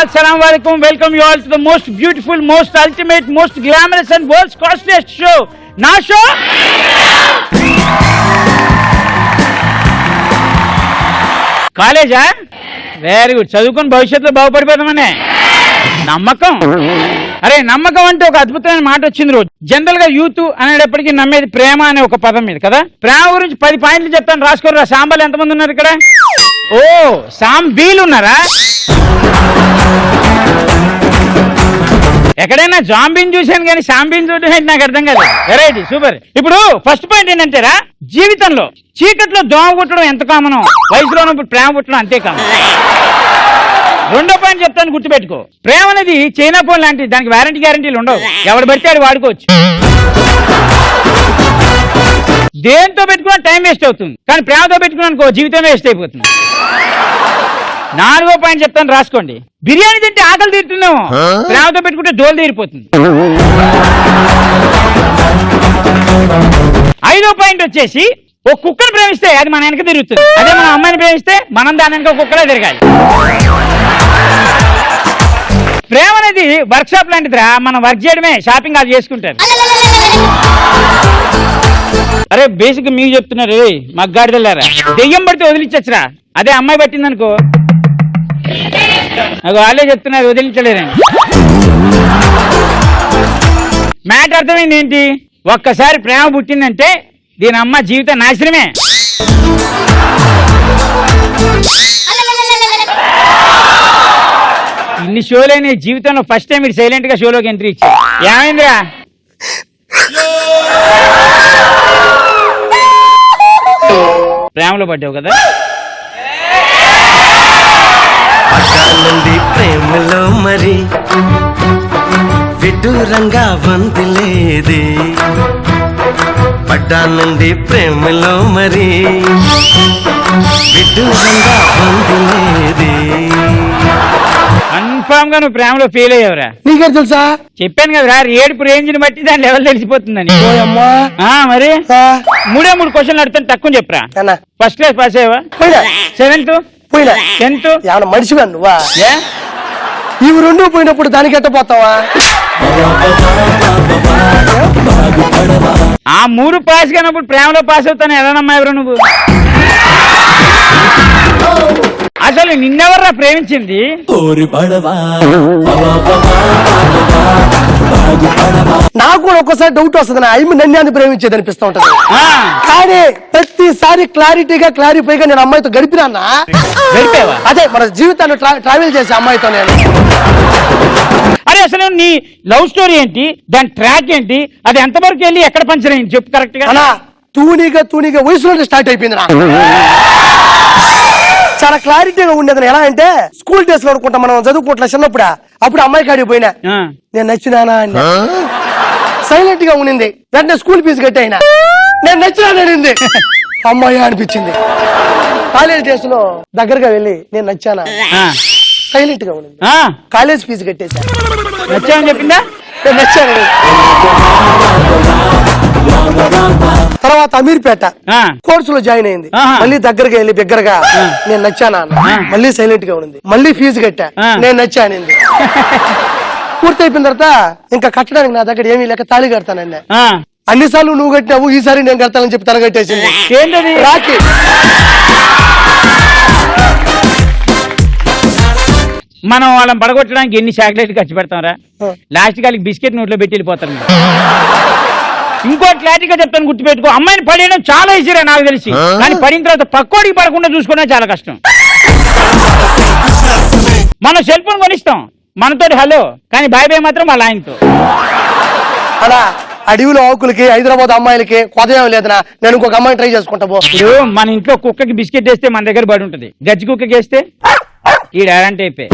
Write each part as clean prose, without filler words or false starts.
Assalamu alaikum. Welcome you all to the most beautiful, most ultimate, most glamorous and world's costliest show. Na show? కాలేజా? Very good. చదువుకుని భవిష్యత్తులో బాగుపడిపోతామనే నమ్మకం. అరే నమ్మకం అంటే ఒక అద్భుతమైన మాట వచ్చింది రోజు. జనరల్ గా యూత్ అనేటప్పటికీ నమ్మేది ప్రేమ అనే ఒక పదం మీద కదా. ప్రేమ గురించి 10 పాయింట్లు చెప్తాను, రాసుకోరా. సాంబాలు ఎంతమంది ఉన్నారు ఇక్కడ? ఓ సాంబీలు ఉన్నారా? ఎక్కడైనా జాంబీని చూశాను కానీ సాంబీని చూడడం ఏంటి నాకు అర్థం కాదు. Variety super. ఇప్పుడు ఫస్ట్ పాయింట్ ఏంటంటేరా, జీవితంలో చీకట్లో దోమ పుట్టడం ఎంత కామనో వయసులో ప్రేమ పుట్టడం అంతే కామన్. రెండో పాయింట్ చెప్తాను, గుర్తుపెట్టుకో. ప్రేమ అనేది చైనా ఫోన్ లాంటిది, దానికి వారంటీ గ్యారంటీలు ఉండవు. ఎవడు పడితే ఆడు వాడుకోవచ్చు. దేంతో పెట్టుకున్నా టైం వేస్ట్ అవుతుంది, కానీ ప్రేమతో పెట్టుకున్నానుకో జీవితం వేస్ట్ అయిపోతుంది. నాలుగో పాయింట్ చెప్తాను, రాసుకోండి. బిర్యానీ తింటే ఆకలి తీరుతున్నాము, ప్రేమతో పెట్టుకుంటే దోలు తీరిపోతుంది. ఐదో పాయింట్ వచ్చేసి, ఓ కుక్కను ప్రేమిస్తే అది మన వెనక తిరుగుతుంది. అదే మన అమ్మాయిని ప్రేమిస్తే మనం దాని వెనక కుక్కలా తిరగాలి. ప్రేమ అనేది వర్క్ షాప్ లాంటిదిరా, మనం వర్క్ చేయడమే, షాపింగ్ అది చేసుకుంటారు. అరే బేసిక్ మీకు చెప్తున్నారు, మాకు గాడిదెళ్ళారా. దెయ్యం పడితే వదిలించచ్చురా, అదే అమ్మాయి పట్టిందనుకో నాకు వాళ్ళే చెప్తున్నారు వదిలించలేరని. మ్యాటర్ అర్థమైంది ఏంటి? ఒక్కసారి ప్రేమ పుట్టిందంటే దీని అమ్మ జీవితం నాశనమే. ఇన్ని షోలైన జీవితంలో ఫస్ట్ టైం మీరు సైలెంట్ గా షోలోకి ఎంట్రీ ఇచ్చారు. ఏమైందిరా? ప్రేమలో పడ్డావు కదా. ప్రేమలో మరి విడ్డూరంగా వంతులేదే, పడ్డానండి ప్రేమలో మరి విడ్డూరంగా వంతులేదే. కన్ఫామ్ గా నువ్వు ప్రేమలో ఫెయిల్ అయ్యావురా. నీకే తెలుసా? చెప్పాను కదరా, ఏడుపు రేంజ్ ని బట్టి దాని లెవెల్ తెలిసిపోతుందని. మరి 3 క్వశ్చన్లు అడుగుతాను, తక్కువ చెప్పరా. ఫస్ట్ క్లాస్ పాస్ అయ్యావా? 7th 10th మనిషిగా నువ్వా? ఇవి రెండు పోయినప్పుడు దానికి ఎట్ట పోతావా? ఆ 3 పాస్ కానప్పుడు ప్రేమలో పాస్ అవుతాను ఎలానమ్మా ఎవరు నువ్వు? అసలు నిన్నెవర్రా ప్రేమించింది? నాకు కూడా ఒక్కసారి డౌట్ వస్తుంది, ఐమి నన్ను ప్రేమించేది అనిపిస్తూ ఉంటది. కానీ ప్రతిసారి క్లారిఫైగా నేను అమ్మాయితో గడిపినా. అదే మన జీవితాన్ని ట్రావెల్ చేసే అమ్మాయితో నేను. అరే అసలు నీ లవ్ స్టోరీ ఏంటి, దాని ట్రాక్ ఏంటి, అది ఎంతవరకు వెళ్ళి ఎక్కడ పంచర్ అయింది చెప్పు కరెక్ట్ గా. తూనిగా వయసులో స్టార్ట్ అయిపోయింది నా. చాలా క్లారిటీగా ఉండేది. ఎలా అంటే స్కూల్ డేస్ లో అనుకుంటా, మనం చదువుకుంటా చిన్నప్పుడు. అప్పుడు అమ్మాయి కాడికి పోయినా, నేను నచ్చినానా అని. సైలెంట్ గా ఉండింది. వెంటనే స్కూల్ ఫీజు కట్టి అయినా నేను నచ్చినాననింది. అమ్మాయి అనిపించింది. కాలేజ్ డేస్ లో దగ్గరగా వెళ్ళి నేను నచ్చానా, సైలెంట్ గా ఉండింది. College fee కట్టేసా. నచ్చానని చెప్పిందా? నేను నచ్చాను. తర్వాత అమీర్పేట కోర్సులో జాయిన్ అయింది. మళ్ళీ దగ్గరగా వెళ్ళి బిగ్గరగా నేను నచ్చానా, మళ్ళీ సైలెంట్ గా ఉంది. మళ్ళీ ఫీజు కట్టా, నేను నచ్చానింది. పూర్తి అయిపోయిన తర్వాత ఇంకా కట్టడానికి నా దగ్గర ఏమీ లేక తాళి కడతానండి. అన్నిసార్లు నువ్వు కట్టినావు, ఈసారి నేను కడతానని చెప్పి తల కట్టేసింది. ఏంటది? రాఖీ. మనం వాళ్ళని పడగొట్టడానికి ఎన్ని చాక్లెట్ ఖర్చు పెడతాంరా, లాస్ట్ కాలికి బిస్కెట్ నోట్లో పెట్టి వెళ్ళిపోతాం. ఇంకో క్లారిటీగా చెప్తాను, గుర్తుపెట్టుకో. అమ్మాయిని పడేయడం చాలా ఈజీరా నాకు తెలిసి, కానీ పడిన తర్వాత పక్కోడికి పడకుండా చూసుకోవడం చాలా కష్టం. మనం సెల్ ఫోన్ కొనిస్తాం మనతోటి హలో, కానీ బాయ్ బాయ్ మాత్రం వాళ్ళ ఆయనతో. అలా అడవిలో ఆకులకి హైదరాబాద్ అమ్మాయిలకి కొదయం లేదనా, నేను ఇంకొక అమ్మాయిని ట్రై చేసుకుంటా. మన ఇంట్లో కుక్కకి బిస్కెట్ వేస్తే మన దగ్గర పడి ఉంటుంది, గజ్జి కుక్కకి వేస్తే ఈ డారంటే అయిపోయి.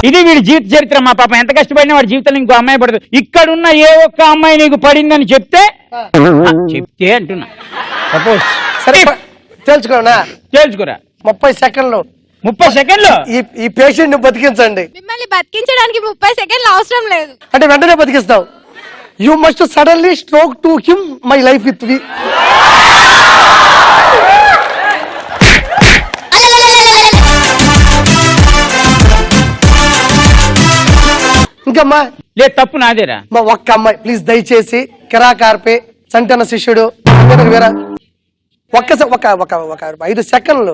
ఇది వీడి జీవిత చరిత్ర. మా పాప ఎంత కష్టపడినా వాడి జీవితంలో ఇంకో అమ్మాయి పడదు. ఇక్కడున్న ఏ ఒక్క అమ్మాయి నీకు పడిందని చెప్తే అంటున్నా. సపోజ్ సరే తెలుసుకోనా? తెలుసుకోరా. 30 సెకండ్లు. 30 సెకండ్లు ఈ పేషెంట్ ని బతికించండి. మిమ్మల్ని బతికించడానికి 30 సెకండ్లు అవసరం లేదు. అంటే వెంటనే బతికిస్తావు. You must suddenly stroke to him my life with we. ఇంకమ్మా లేదు తప్పు నాదేరా. మా ఒక్క అమ్మాయి ప్లీజ్ దయచేసి కిరాకార్పే సంటన శిష్యుడు వేరే ఒక్కసారి ఒక 5 సెకండ్లు.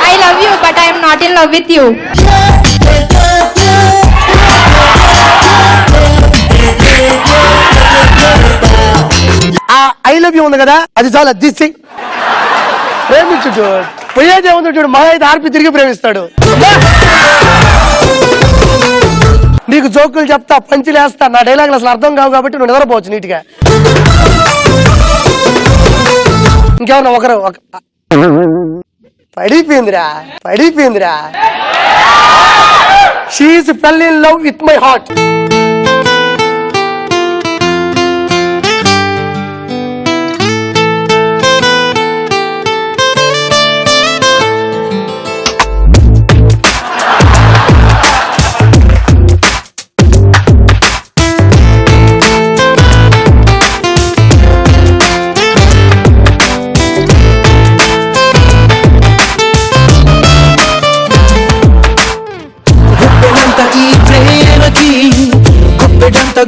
I love you but I'm not in love with you. ఆ ఐ లవ్ యూ ఉంది కదా అది చాలా దిసి ప్రేమించు చూడు. పోయేదే ఉంది చూడు, మా అయితే ఆర్పి తిరిగి ప్రేమిస్తాడు. నీకు జోకులు చెప్తా, పంచులు వేస్తా, నా డైలాగులు అసలు అర్థం కావు కాబట్టి నువ్వు నిద్రపోవచ్చు నీట్గా. ఇంకేమన్నా ఒకరు పడిపోయిందిరా. She is fell in love with my heart.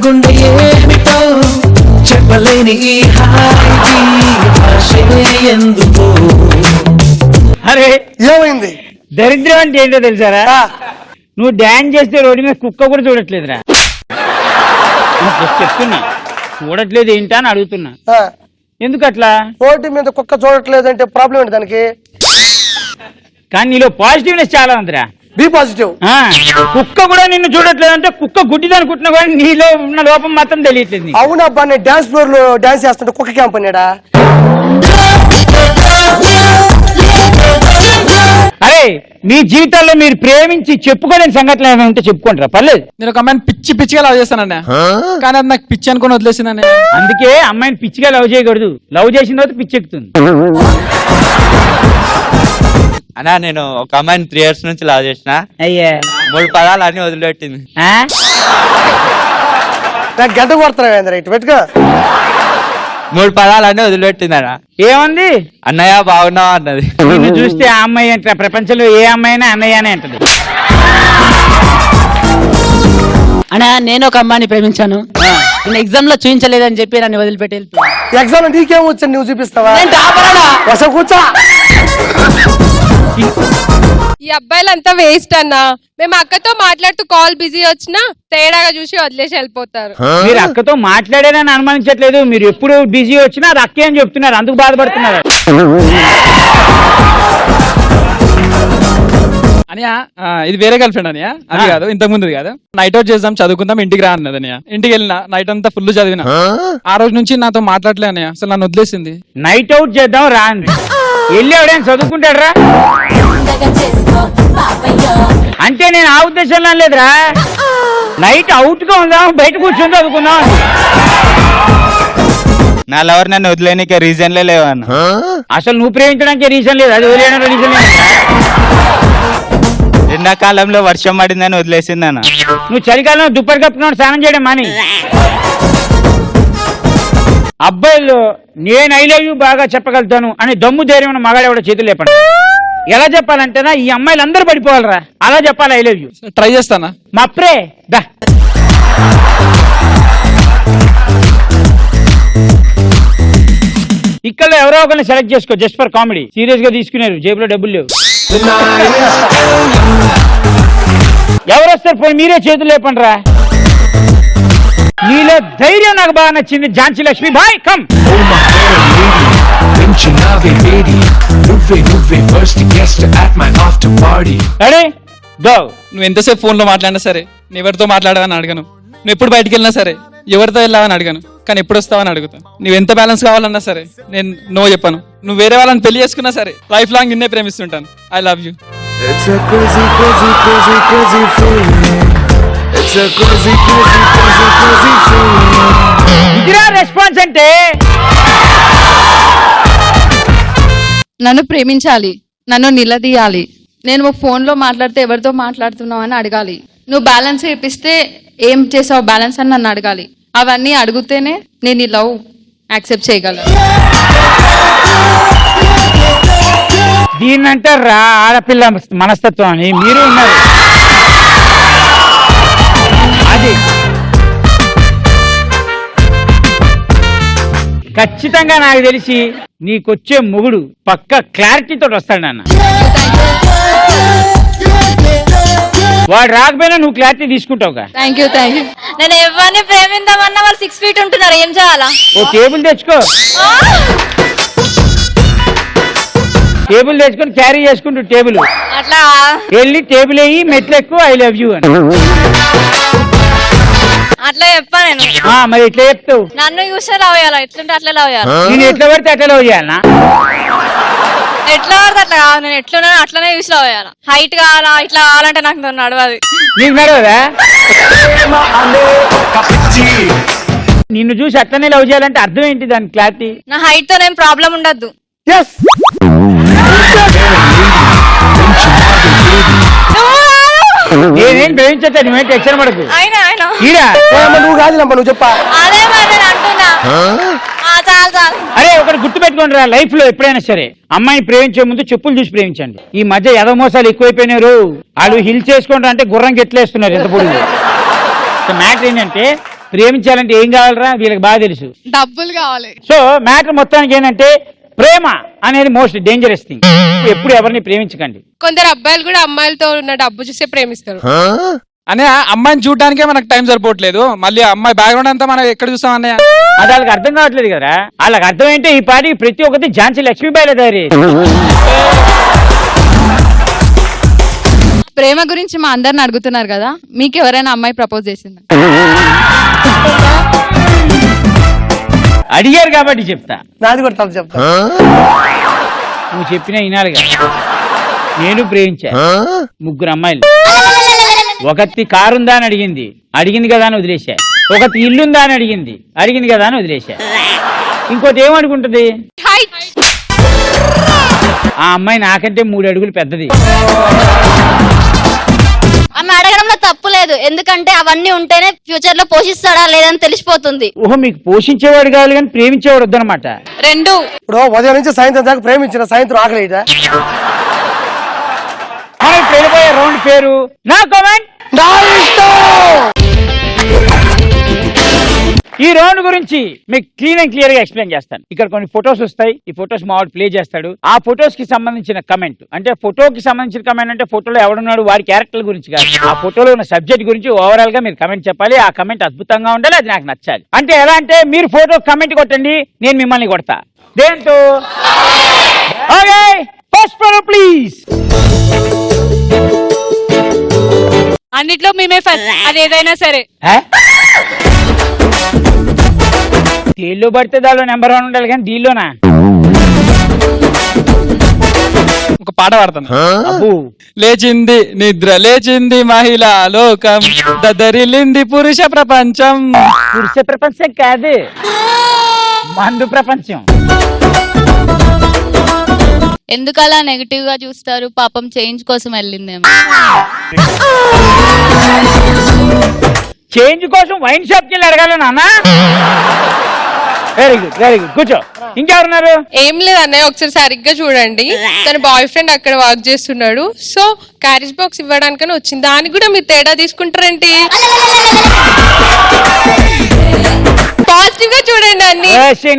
గుండె ఏమిటో చెప్పలేని ఈ హాయికి భాషే ఎందుకో. అరే ఏమైంది? దరిద్రం అంటే ఏంటో తెలుసారా? నువ్వు డాన్స్ చేస్తే రోడ్డు మీద కుక్క కూడా చూడట్లేదురా. చెప్తున్నా చూడట్లేదు ఏంటా అని అడుగుతున్నా. ఎందుకు అట్లా? రోడ్డు మీద కుక్క చూడట్లేదు అంటే ప్రాబ్లం ఏంటి దానికి? కానీ నీలో పాజిటివ్నెస్ చాలా ఉందిరా. Be positive. కుక్క కూడా నిన్ను చూడట్లేదంటే కుక్క గుడ్డిది అనుకుంటున్నా కానీ నీలో ఉన్న లోపం మాత్రం తెలియట్లేదు. అవునబ్బా, నేను డాన్స్ ఫ్లోర్ లో డాన్స్ చేస్తుంటే కుక్క క్యాంప్ అన్నాడా? అరే మీ జీవితాల్లో మీరు ప్రేమించి చెప్పుకోలేని సంఘటనలు ఏమైనా ఉంటే చెప్పుకుంటారా? పర్లేదు. నేను ఒక అమ్మాయిని పిచ్చిగా లవ్ చేస్తానన్నా, కానీ అది నాకు పిచ్చి అనుకుని వదిలేసిందన్న. అందుకే అమ్మాయిని పిచ్చిగా లవ్ చేయకూడదు. లవ్ చేసిన తర్వాత పిచ్చి ఎక్కుతుంది. అన్నా నేను ఒక అమ్మాయిని 3 years నుంచి లవ్ చేసిన. అయ్యా 3 పదాలు అన్ని వదిలిపెట్టింది. నాకు గంట కొడుతున్నా ఇటు పెట్టుకో. 3 పదాలు అన్ని వదిలిపెట్టింది అన్న. ఏముంది? అన్నయ్య బాగున్నావా అన్నది. నిన్ను చూస్తే ఆ అమ్మాయి అంట, ప్రపంచంలో ఏ అమ్మాయి అయినా అన్నయ్య అనే అంటది. అన్నా నేను ఒక అమ్మాయిని ప్రేమించాను. నేను ఎగ్జామ్ లో చూపించలేదని చెప్పి నన్ను వదిలిపెట్టి వెళ్ళిపోయాను. ఎగ్జామ్ లో నీకేం వచ్చని నువ్వు చూపిస్తావా? అసలు కూర్చో. ఈ అబ్బాయిలంతా వేస్ట్ అన్నా. మేము అక్కతో మాట్లాడుతూ కాల్ బిజీ వచ్చినా తేడాగా చూసి వదిలేసి వెళ్ళిపోతారు. మీరు అక్కతో మాట్లాడారని అనుమానించట్లేదు. మీరు ఎప్పుడు బిజీ వచ్చినా అది అక్కే అని చెప్తున్నారు, అందుకు బాధపడుతున్నారు. అనియా ఇది వేరే గర్ల్ ఫ్రెండ్ అనియా, అది కాదు, ఇంతకు ముందు కాదు. నైట్ అవుట్ చేద్దాం, చదువుకుందాం, ఇంటికి రా అన్నది అనియా. ఇంటికి వెళ్ళిన నైట్ అంతా ఫుల్ చదివిన. ఆ రోజు నుంచి నాతో మాట్లాడలే అనియా, అసలు నన్ను వదిలేసింది. నైట్ అవుట్ చేద్దాం రా అంది. వెళ్ళి ఎవడైనా చదువుకుంటాడు రా అంటే నేను ఆ ఉద్దేశంలో లేదురా. నైట్ అవుట్ గా ఉందాం, బయట కూర్చొని చదువుకుందాం. నా లవర్ నన్ను వదిలేనికే రీజన్లే లేవన్న. అసలు నువ్వు ప్రేమించడానికి రీజన్ లేదు, అది వదిలేయడానికి రీజన్ లేదు. ఎండాకాలంలో వర్షం పడిందని వదిలేసిందన్న. నువ్వు చలికాలంలో దుప్పటి కప్పుకున్నాడు స్నానం చేయడం మాని. అబ్బాయిలు నేను ఐ లవ్ యూ బాగా చెప్పగలుగుతాను అని దమ్ము ధైర్యం ఉన్న మగాడెవడ చేతులు లేపండి. ఎలా చెప్పాలంటేనా, ఈ అమ్మాయిలు అందరూ పడిపోవాలరా, అలా చెప్పాలి ఐ లవ్ యూ. ట్రై చేస్తానా? మా ప్రే దా. ఇక్కడ ఎవరో ఒకరిని సెలెక్ట్ చేసుకో, జస్ట్ ఫర్ కామెడీ. సీరియస్ గా తీసుకున్నారు, జేబులో డబ్బులు లేవు. ఎవరు వస్తారు? పోయి మీరే చేతులు లేపండి రా. నీలో ధైర్యం నాకు బాగా నచ్చింది. Jhansi Lakshmi boy come. Ready go. నువ్వు ఎంతసేపు ఫోన్ లో మాట్లాడినా సరే, నువ్వు ఎవరితో మాట్లాడావని అడగను. నువ్వు ఎప్పుడు బయటికి వెళ్ళినా సరే, ఎవరితో వెళ్ళావని అడగను, కానీ ఎప్పుడు వస్తావని అడుగుతాను. నువ్వు ఎంత బ్యాలెన్స్ కావాలన్నా సరే నేను నో చెప్పను. నువ్వు వేరే వాళ్ళని పెళ్లి చేసుకున్నా సరే లైఫ్ లాంగ్ నిన్నే ప్రేమిస్తుంటాను. I love you. ఇదిరా రెస్పాన్స్ అంటే. నన్ను ప్రేమించాలి, నన్ను నిలదీయాలి. నేను ఫోన్ లో మాట్లాడితే ఎవరితో మాట్లాడుతున్నావు అని అడగాలి. నువ్వు బ్యాలెన్స్ ఇప్పిస్తే ఏం చేసావు బ్యాలెన్స్ అని నన్ను అడగాలి. అవన్నీ అడిగితేనే నేను ఈ లవ్ యాక్సెప్ట్ చేయగలను. దీన్నంటారా ఆడపిల్ల మనస్తత్వం అని. మీరు ఉన్నారు. అది ఖచ్చితంగా నాకు తెలిసి నీకొచ్చే మొగుడు పక్క క్లారిటీతో వస్తాడు నాన్న. వాడు రాకపోయినా నువ్వు క్లారిటీ తీసుకుంటావుగా. Thank you. నేను ఎవరిని ప్రేమిద్దామన్నా వాళ్ళు 6 feet ఉంటున్నారు, ఏం చేయాలా? ఓ టేబుల్ తెచ్చుకో, టేబుల్ తెచ్చుకొని క్యారీ చేసుకుంటూ టేబుల్ అట్లా వెళ్ళి టేబుల్ అయ్యి మెట్లు ఎక్కువ ఐ లవ్ యూ అని. అట్లా చెప్పా నేను. మరి ఎట్లా చెప్తావు? నన్ను చూస్తే లవ్ చేయాలా, ఎట్లుంటే అట్లా లవ్ చేయాలి. నేను ఎట్లా పడితే అట్లా లవ్ చేయాలనా? ఎట్లా పడితే అట్లా కాదు, నేను ఎట్లున్నా అట్లనే చూసి లవ్ చేయాలా. హైట్ కావాలా ఇట్లా కావాలంటే నాకు నడవది. నీకు నడవదా? నిన్ను చూసి అట్లనే లవ్ చేయాలంటే అర్థం ఏంటి దాని క్లారిటీ? నా హైట్ తో ఏం ప్రాబ్లం ఉండద్దు. నేనేం ప్రేమించా, నువ్వేం టెన్షన్ పడకు. నువ్వు కాదు నువ్వు చెప్పా. అదే మరి నేను అంటున్నా. చాలు. అరే ఒకటి గుర్తు పెట్టుకోండి రా, లైఫ్ లో ఎప్పుడైనా సరే అమ్మాయిని ప్రేమించే ముందు చెప్పులు చూసి ప్రేమించండి. ఈ మధ్య ఎదమోసాలు ఎక్కువైపోయినారు. వాళ్ళు హిల్ చేసుకుంటా అంటే గుర్రం గెట్లేస్తున్నారు ఎంత పొడుగు. మ్యాటర్ ఏంటంటే ప్రేమించాలంటే ఏం కావాలరా వీళ్ళకి బాగా తెలుసు, డబ్బులు కావాలి. సో మ్యాటర్ మొత్తానికి ఏంటంటే ప్రేమ అనేది మోస్ట్ డేంజరస్ థింగ్. ఎప్పుడు ఎవరిని ప్రేమించకండి. కొందరు అబ్బాయిలు కూడా అమ్మాయిలతో ఉన్న డబ్బు చూసే ప్రేమిస్తారు. అనే అమ్మాయిని చూడడానికే మనకు టైం సరిపోవట్లేదు, మళ్ళీ అమ్మాయి బ్యాక్గ్రౌండ్ అంతా మనం ఎక్కడ చూస్తాం అన్నయ్య? అది వాళ్ళకి అర్థం కావట్లేదు కదా. వాళ్ళకి అర్థం ఏంటంటే ఈ పాటికి ప్రతి ఒక్కటి ఝాన్సీ లక్ష్మీబాయిల తయారీ. ప్రేమ గురించి మా అందరిని అడుగుతున్నారు కదా, మీకు ఎవరైనా అమ్మాయి ప్రపోజ్ చేసిందా? అడిగారు కాబట్టి చెప్తా. నాది కూడా తప్పు చెప్తా. నువ్వు చెప్పినా వినాలిగా. నేను ప్రేమించా 3 అమ్మాయిలు. ఒకటి కారుందా అని అడిగింది కదా అని వదిలేశా. ఒకటి ఇల్లుందా అని అడిగింది కదా అని వదిలేశా. ఇంకోటి ఏమనుకుంటది, ఆ అమ్మాయి నాకంటే 3 అడుగులు పెద్దది. ఆమె అడగడంలో తప్పు లేదు, ఎందుకంటే అవన్నీ ఉంటేనే ఫ్యూచర్ లో పోషిస్తాడా లేదని తెలిసిపోతుంది. ఓహో, మీకు పోషించేవాడు కావాలి కానీ ప్రేమించేవాడు వద్దనమాట. రెండు. ఇప్పుడు ఉదయం నుంచి సాయంత్రం దాకా ప్రేమించిన సాయంత్రం ఆకలిదా? మనకి వెళ్ళిపోయే రౌండ్ పేరు నా కామెంట్. ఈ రౌండ్ గురించి మీకు క్లీన్ అండ్ క్లియర్ గా ఎక్స్ప్లెయిన్ చేస్తాను. ఇక్కడ కొన్ని ఫొటోస్ వస్తాయి, ఈ ఫొటోస్ మా వాడు ప్లే చేస్తాడు. ఆ ఫొటోస్ కి సంబంధించిన కమెంట్, అంటే ఫోటోకి సంబంధించిన కమెంట్ అంటే ఫోటోలో ఎవడున్నాడు వాడి క్యారెక్టర్ గురించి కాదు, ఆ ఫోటోలో ఉన్న సబ్జెక్ట్ గురించి ఓవరాల్ గా మీరు కమెంట్ చెప్పాలి. ఆ కమెంట్ అద్భుతంగా ఉండాలి, అది నాకు నచ్చాలి. అంటే ఎలా అంటే మీరు ఫోటో కమెంట్ కొట్టండి, నేను మిమ్మల్ని కొడతా. దేంతో? Okay, first photo please. అన్నిట్లో మేమే ఫస్ట్, అది ఏదైనా సరే. దేల్లో పడితే దానిలో నెంబర్ 1 ఉండాలి కానీ దీల్లోనా? ఒక పాట పాడతాను. అబ్బు, లేచింది నిద్ర లేచింది మహిళా లోకం, దద్దరిల్లింది పురుష ప్రపంచం. పురుష ప్రపంచం కాదు, మందు ప్రపంచం. ఎందుకు అలా నెగటివ్ గా చూస్తారు? పాపం చేంజ్ కోసం వెళ్ళిందేమో. చేంజ్ కోసం వైన్ షాప్కి వెళ్ళి అడగాలి నాన్న. వెరీ గుడ్ కూర్చో. ఇంకెవరున్నారు? ఏం లేదు అన్నయ్య, ఒకసారి సరిగ్గా చూడండి. తన బాయ్ ఫ్రెండ్ అక్కడ వర్క్ చేస్తున్నాడు, సో క్యారేజ్ బాక్స్ ఇవ్వడానికని వచ్చింది. దానికి కూడా మీరు తేడా తీసుకుంటారేంటి? పాజిటివ్ గా చూడండి అన్ని.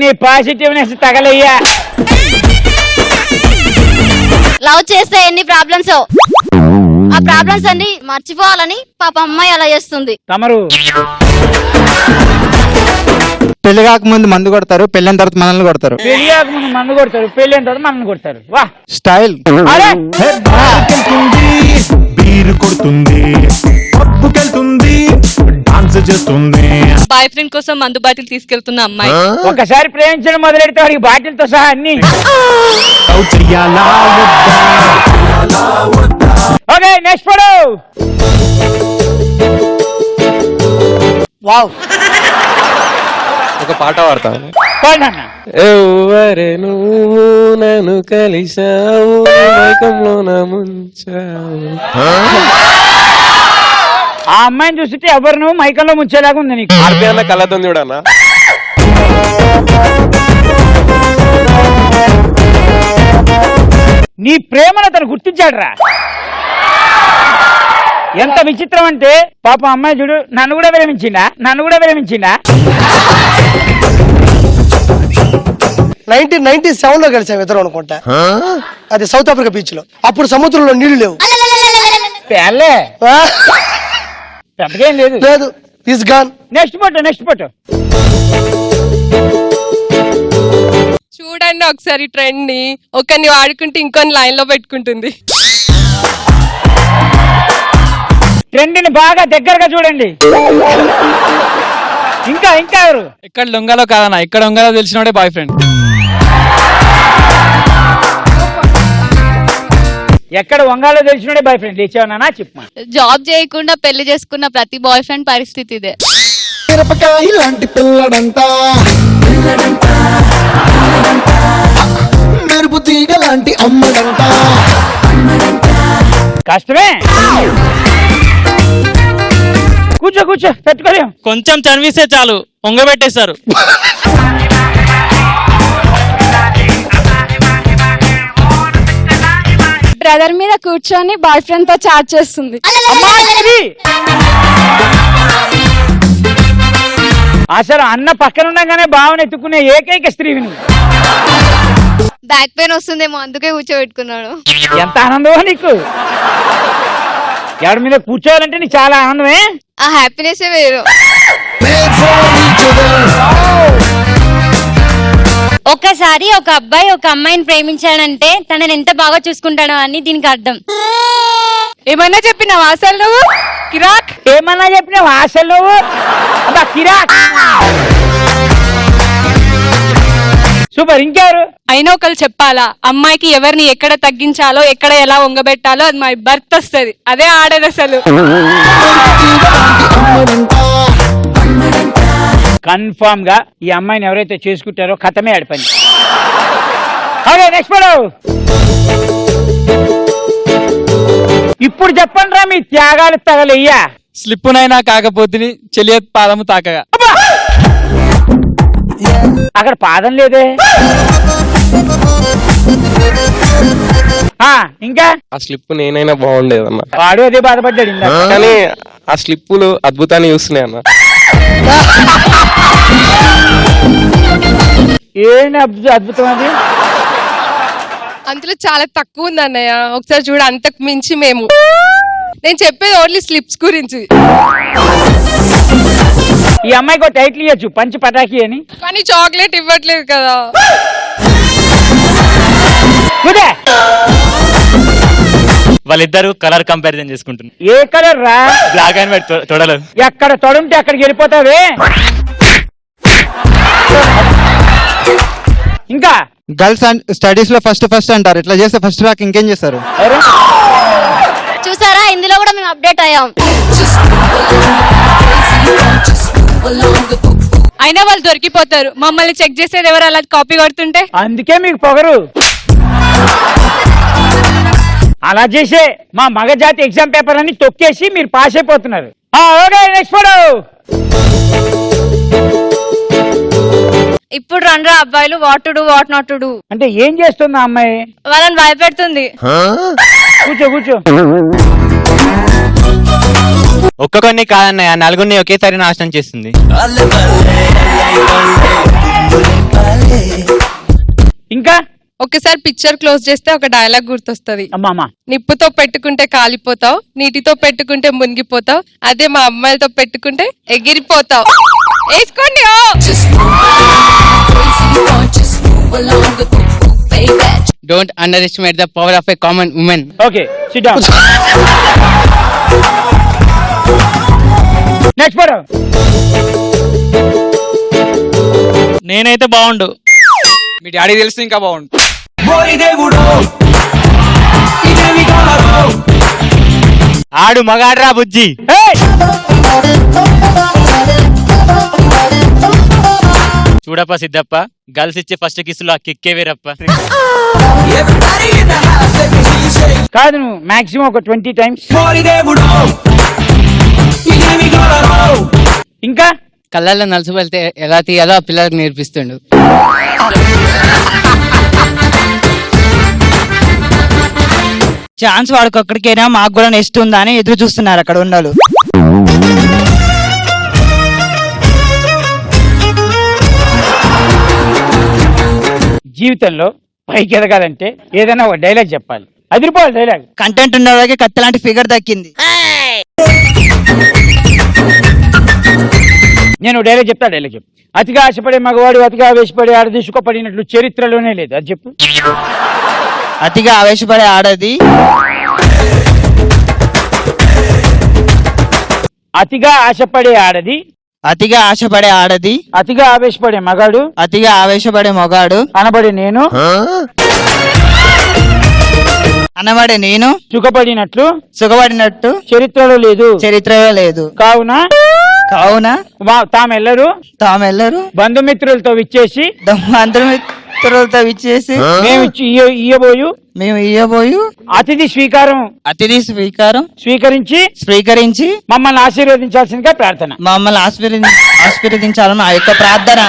నీ పాజిటివ్నెస్ తగలయ్యా. లవ్ చేస్తే ఎన్ని ప్రాబ్లమ్స్, ఆ ప్రాబ్లమ్స్ అన్ని మర్చిపోవాలని పాప అమ్మాయి అలా చేస్తుంది. తమరు పెళ్లి కాకముందు మందు కొడతారు, పెళ్ళైన తర్వాత మనల్ని కొడతారు. పెళ్లి కాకముందు మందు కొడతారు, పెళ్ళైన తర్వాత మనల్ని కొడతారు. వా స్టైల్. బీరు కొడుతుంది, పప్పుకెళ్తుంది, డాన్స్ చేస్తుంది. బాయ్ ఫ్రెండ్ కోసం మందు బాటిల్ తీసుకెళ్తున్న అమ్మాయి. ఒకసారి ప్రేమించడం మొదలెడితే వాడికి బాటిల్తో సహా అన్ని. Okay, next photo. వావ్, ఒక పాట పాడతాను. పాడన్నా. ఎవ్వరే నువ్వు నన్ను కలిసావు, మైకంలో నా ముంచావు. ఆ అమ్మాయిని చూస్తుంటే ఎవరు నువ్వు మైకంలో ముంచేలాగా ఉంది నీకు. ఆర్పిఎల్ కళ్ళతో చూడన్నా. నీ ప్రేమను అతను గుర్తించాడు రా. ఎంత విచిత్రం అంటే పాపం అమ్మాయి చూడు నన్ను కూడా ప్రేమించిండా 1997 లో కలిసాం ఇద్దరు అనుకుంటా. అది సౌత్ ఆఫ్రికా బీచ్ లో. అప్పుడు సముద్రంలో నీళ్లు లేవు. పేర్లే ఆ, పెద్దగా ఏం లేదు. లేదు, ఈస్ గాన్. నెక్స్ట్ ఫోటో చూడండి ఒకసారి ట్రెండ్ ని. ఒకరిని వాడుకుంటే ఇంకొని లైన్ లో పెట్టుకుంటుంది. ట్రెండ్ ని బాగా దగ్గరగా చూడండి. ఇంకా ఎవరు? ఎక్కడ లొంగాలో కాదన్నా, ఎక్కడ లొంగాలో తెలిసినోడే బాయ్ ఫ్రెండ్. ఎక్కడ వంగాలో తెలిసినోడే బాయ్ ఫ్రెండ్. లేచావనా చెప్పమా. జాబ్ చేయకుండా పెళ్లి చేసుకున్న ప్రతి బాయ్ ఫ్రెండ్ పరిస్థితి ఇదే. మిరపకాయ లాంటి పిల్లడంతా మెరుపు తీగ లాంటి అమ్మడంతా. కష్టమే. కూర్చో పెట్టుకోలేం. కొంచెం చనివిస్తే చాలు పొంగబెట్టేస్తారు. బ్రదర్ మీద కూర్చొని బాయ్ ఫ్రెండ్ తో చాట్ చేస్తుంది. అసలు అన్న పక్కన ఉండగానే భావన ఎత్తుకునే ఏకైక స్త్రీవి నువ్వు. బ్యాక్ పెయిన్ వస్తుందేమో అందుకే కూర్చోబెట్టుకున్నాడు. ఎంత ఆనందమో నీకు. ఎవరి మీద కూర్చోవాలంటే నీకు చాలా ఆనందమే. ఆ హ్యాపీనెస్ వేరు. ఒకసారి ఒక అబ్బాయి ఒక అమ్మాయిని ప్రేమించాడంటే తనని ఎంత బాగా చూసుకుంటాడో అని దీనికి అర్థం. ఏమన్నా చెప్పినావా అసలు నువ్వు? కిరాక్. ఏమన్నా చెప్పినావు అసలు నువ్వు? అబ్బా కిరాక్. సూపర్. ఇంకెవరు? అయినా ఒకరు చెప్పాలా, అమ్మాయికి ఎవరిని ఎక్కడ తగ్గించాలో ఎక్కడ ఎలా వంగబెట్టాలో అది మా భర్త వస్తుంది. అదే ఆడదు అసలు. కన్ఫామ్ గా ఈ అమ్మాయిని ఎవరైతే చేసుకుంటారో కథమే ఆడిపోయింది. Okay next photo. ఇప్పుడు చెప్పండి రా మీ త్యాగాలు తగలయ్యా. స్లిప్పునైనా కాకపోతే చెలియత్ పాదము తాకగా. అక్కడ పాదం లేదే. ఇంకా ఆ స్లిప్ నేనైనా బాగుండేదన్న. వాడు అదే బాధపడ్డాడు ఇందాక. కానీ ఆ స్లిప్పులు అద్భుతాన్ని చూస్తున్నాయి అన్న. ఏంటి అద్భుతం అది? అందులో చాలా తక్కువ ఉంది అన్నయ్య. ఒకసారి చూడ, అంతకు మించి మేము. నేను చెప్పేది ఓన్లీ స్లిప్స్ గురించి. ఈ అమ్మాయికి ఒక టైటిల్ ఇవ్వచ్చు, పంచి పటాకి అని. కానీ చాక్లెట్ ఇవ్వట్లేదు కదా. వాళ్ళిద్దరు కలర్ కంపారిజన్ చేసుకుంటున్నారు. ఏ కలర్ రా? బ్లాక్ అండ్ వైట్ తొడలు. ఎక్కడ తొడుంటే అక్కడికి వెళ్ళిపోతావే. ఇంకా గర్ల్స్ స్టడీస్ లో ఫస్ట్ అంటారు. ఇట్లా చేస్తే ఫస్ట్ ర్యాంక్ ఇంకేం చేస్తారు? చూసారా, ఇందులో కూడా మేము అప్డేట్ అయ్యాం. అయినా వాళ్ళు దొరికిపోతారు. మమ్మల్ని చెక్ చేసేది ఎవరు అలా కాపీ కొడుతుంటే? అందుకే మీకు పొగరు. అలా చేసే మా మగజాతి ఎగ్జామ్ పేపర్ అన్ని తొక్కేసి మీరు పాస్ అయిపోతున్నారు. Okay next photo. ఇప్పుడు రండ్రా అబ్బాయిలు what to do what not to do అంటే ఏం చేస్తుంది ఆ అమ్మాయి? వాళ్ళని భయపెడుతుంది. కూర్చో. ఒక్కొక్కరిని కాదన్నయ్య, నలుగురిని ఒకేసారి నాశనం చేస్తుంది. ఇంకా ఒకసారి పిక్చర్ క్లోజ్ చేస్తే ఒక డైలాగ్ గుర్తొస్తుంది. అమ్మా, నిప్పుతో పెట్టుకుంటే కాలిపోతావు, నీటితో పెట్టుకుంటే మునిగిపోతావు, అదే మా అమ్మాయిలతో పెట్టుకుంటే ఎగిరిపోతావు. వేసుకోండి. Don't under estimate the power of a common women. Okay SIT down. Next photo. నేనైతే బాగుండు, మీ డాడీ తెలిస్తే ఇంకా బాగుండు. ఆడు మగాడ్రా బుజ్జి. చూడప్ప సిద్ధప్ప, గర్ల్స్ ఇచ్చే ఫస్ట్ కిస్సులు ఆ కిక్కే వేరప్ప. కాదు, నువ్వు మాక్సిమం ఒక 20 times. ఇంకా కళ్ళల్లో నలుసు వెళ్తే ఎలా తీయాలో ఆ పిల్లలకు నేర్పిస్తుండు. ఛాన్స్ వాడుకొక్కడికైనా మాకు కూడా నెక్స్ట్ ఉందా అని ఎదురు చూస్తున్నారు అక్కడ ఉన్నోళ్ళు. జీవితంలో పైకి ఎదగాలంటే ఏదైనా ఒక డైలాగ్ చెప్పాలి. అదిరిపోవాలి డైలాగ్. కంటెంట్ ఉన్న వాళ్ళకి కత్తి లాంటి ఫిగర్ దక్కింది. నేను డైలాగ్ చెప్తా, డైలాగ్ చెప్పు. అతిగా ఆశపడే మగవాడు అతిగా ఆవేశపడే ఆడది సుఖపడినట్లు చరిత్రలోనే లేదు. అది చెప్పు. అతిగా ఆవేశపడే ఆడది అతిగా ఆశపడే ఆడది అతిగా ఆశపడే ఆడది అతిగా ఆవేశపడే మగాడు అతిగా ఆవేశపడే మొగాడు అనబడి నేను అనబడే నేను సుఖపడినట్టు చరిత్రలో లేదు. కావున తామెల్లరూ బంధుమిత్రులతో విచ్చేసి మేము ఇయ్యబోయు అతిథి స్వీకారం స్వీకరించి మమ్మల్ని ఆశీర్వదించాల్సిందిగా ప్రార్థన. మమ్మల్ని ఆశీర్వదించాలని ఆ యొక్క ప్రార్థన.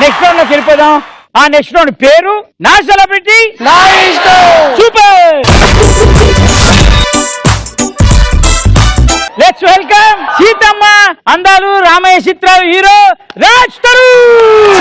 నెక్స్ట్ రౌండ్ లోకి వెళ్ళిపోదాం. ఆ నెక్స్ట్ రౌండ్ పేరు నా సెలబ్రిటీ నా ఇష్టం. సూపర్. లెట్స్ వెల్కమ్ సీతమ్మ అందాలు రామయ్య చిత్రాలు హీరో రాజ్ తరుణ్.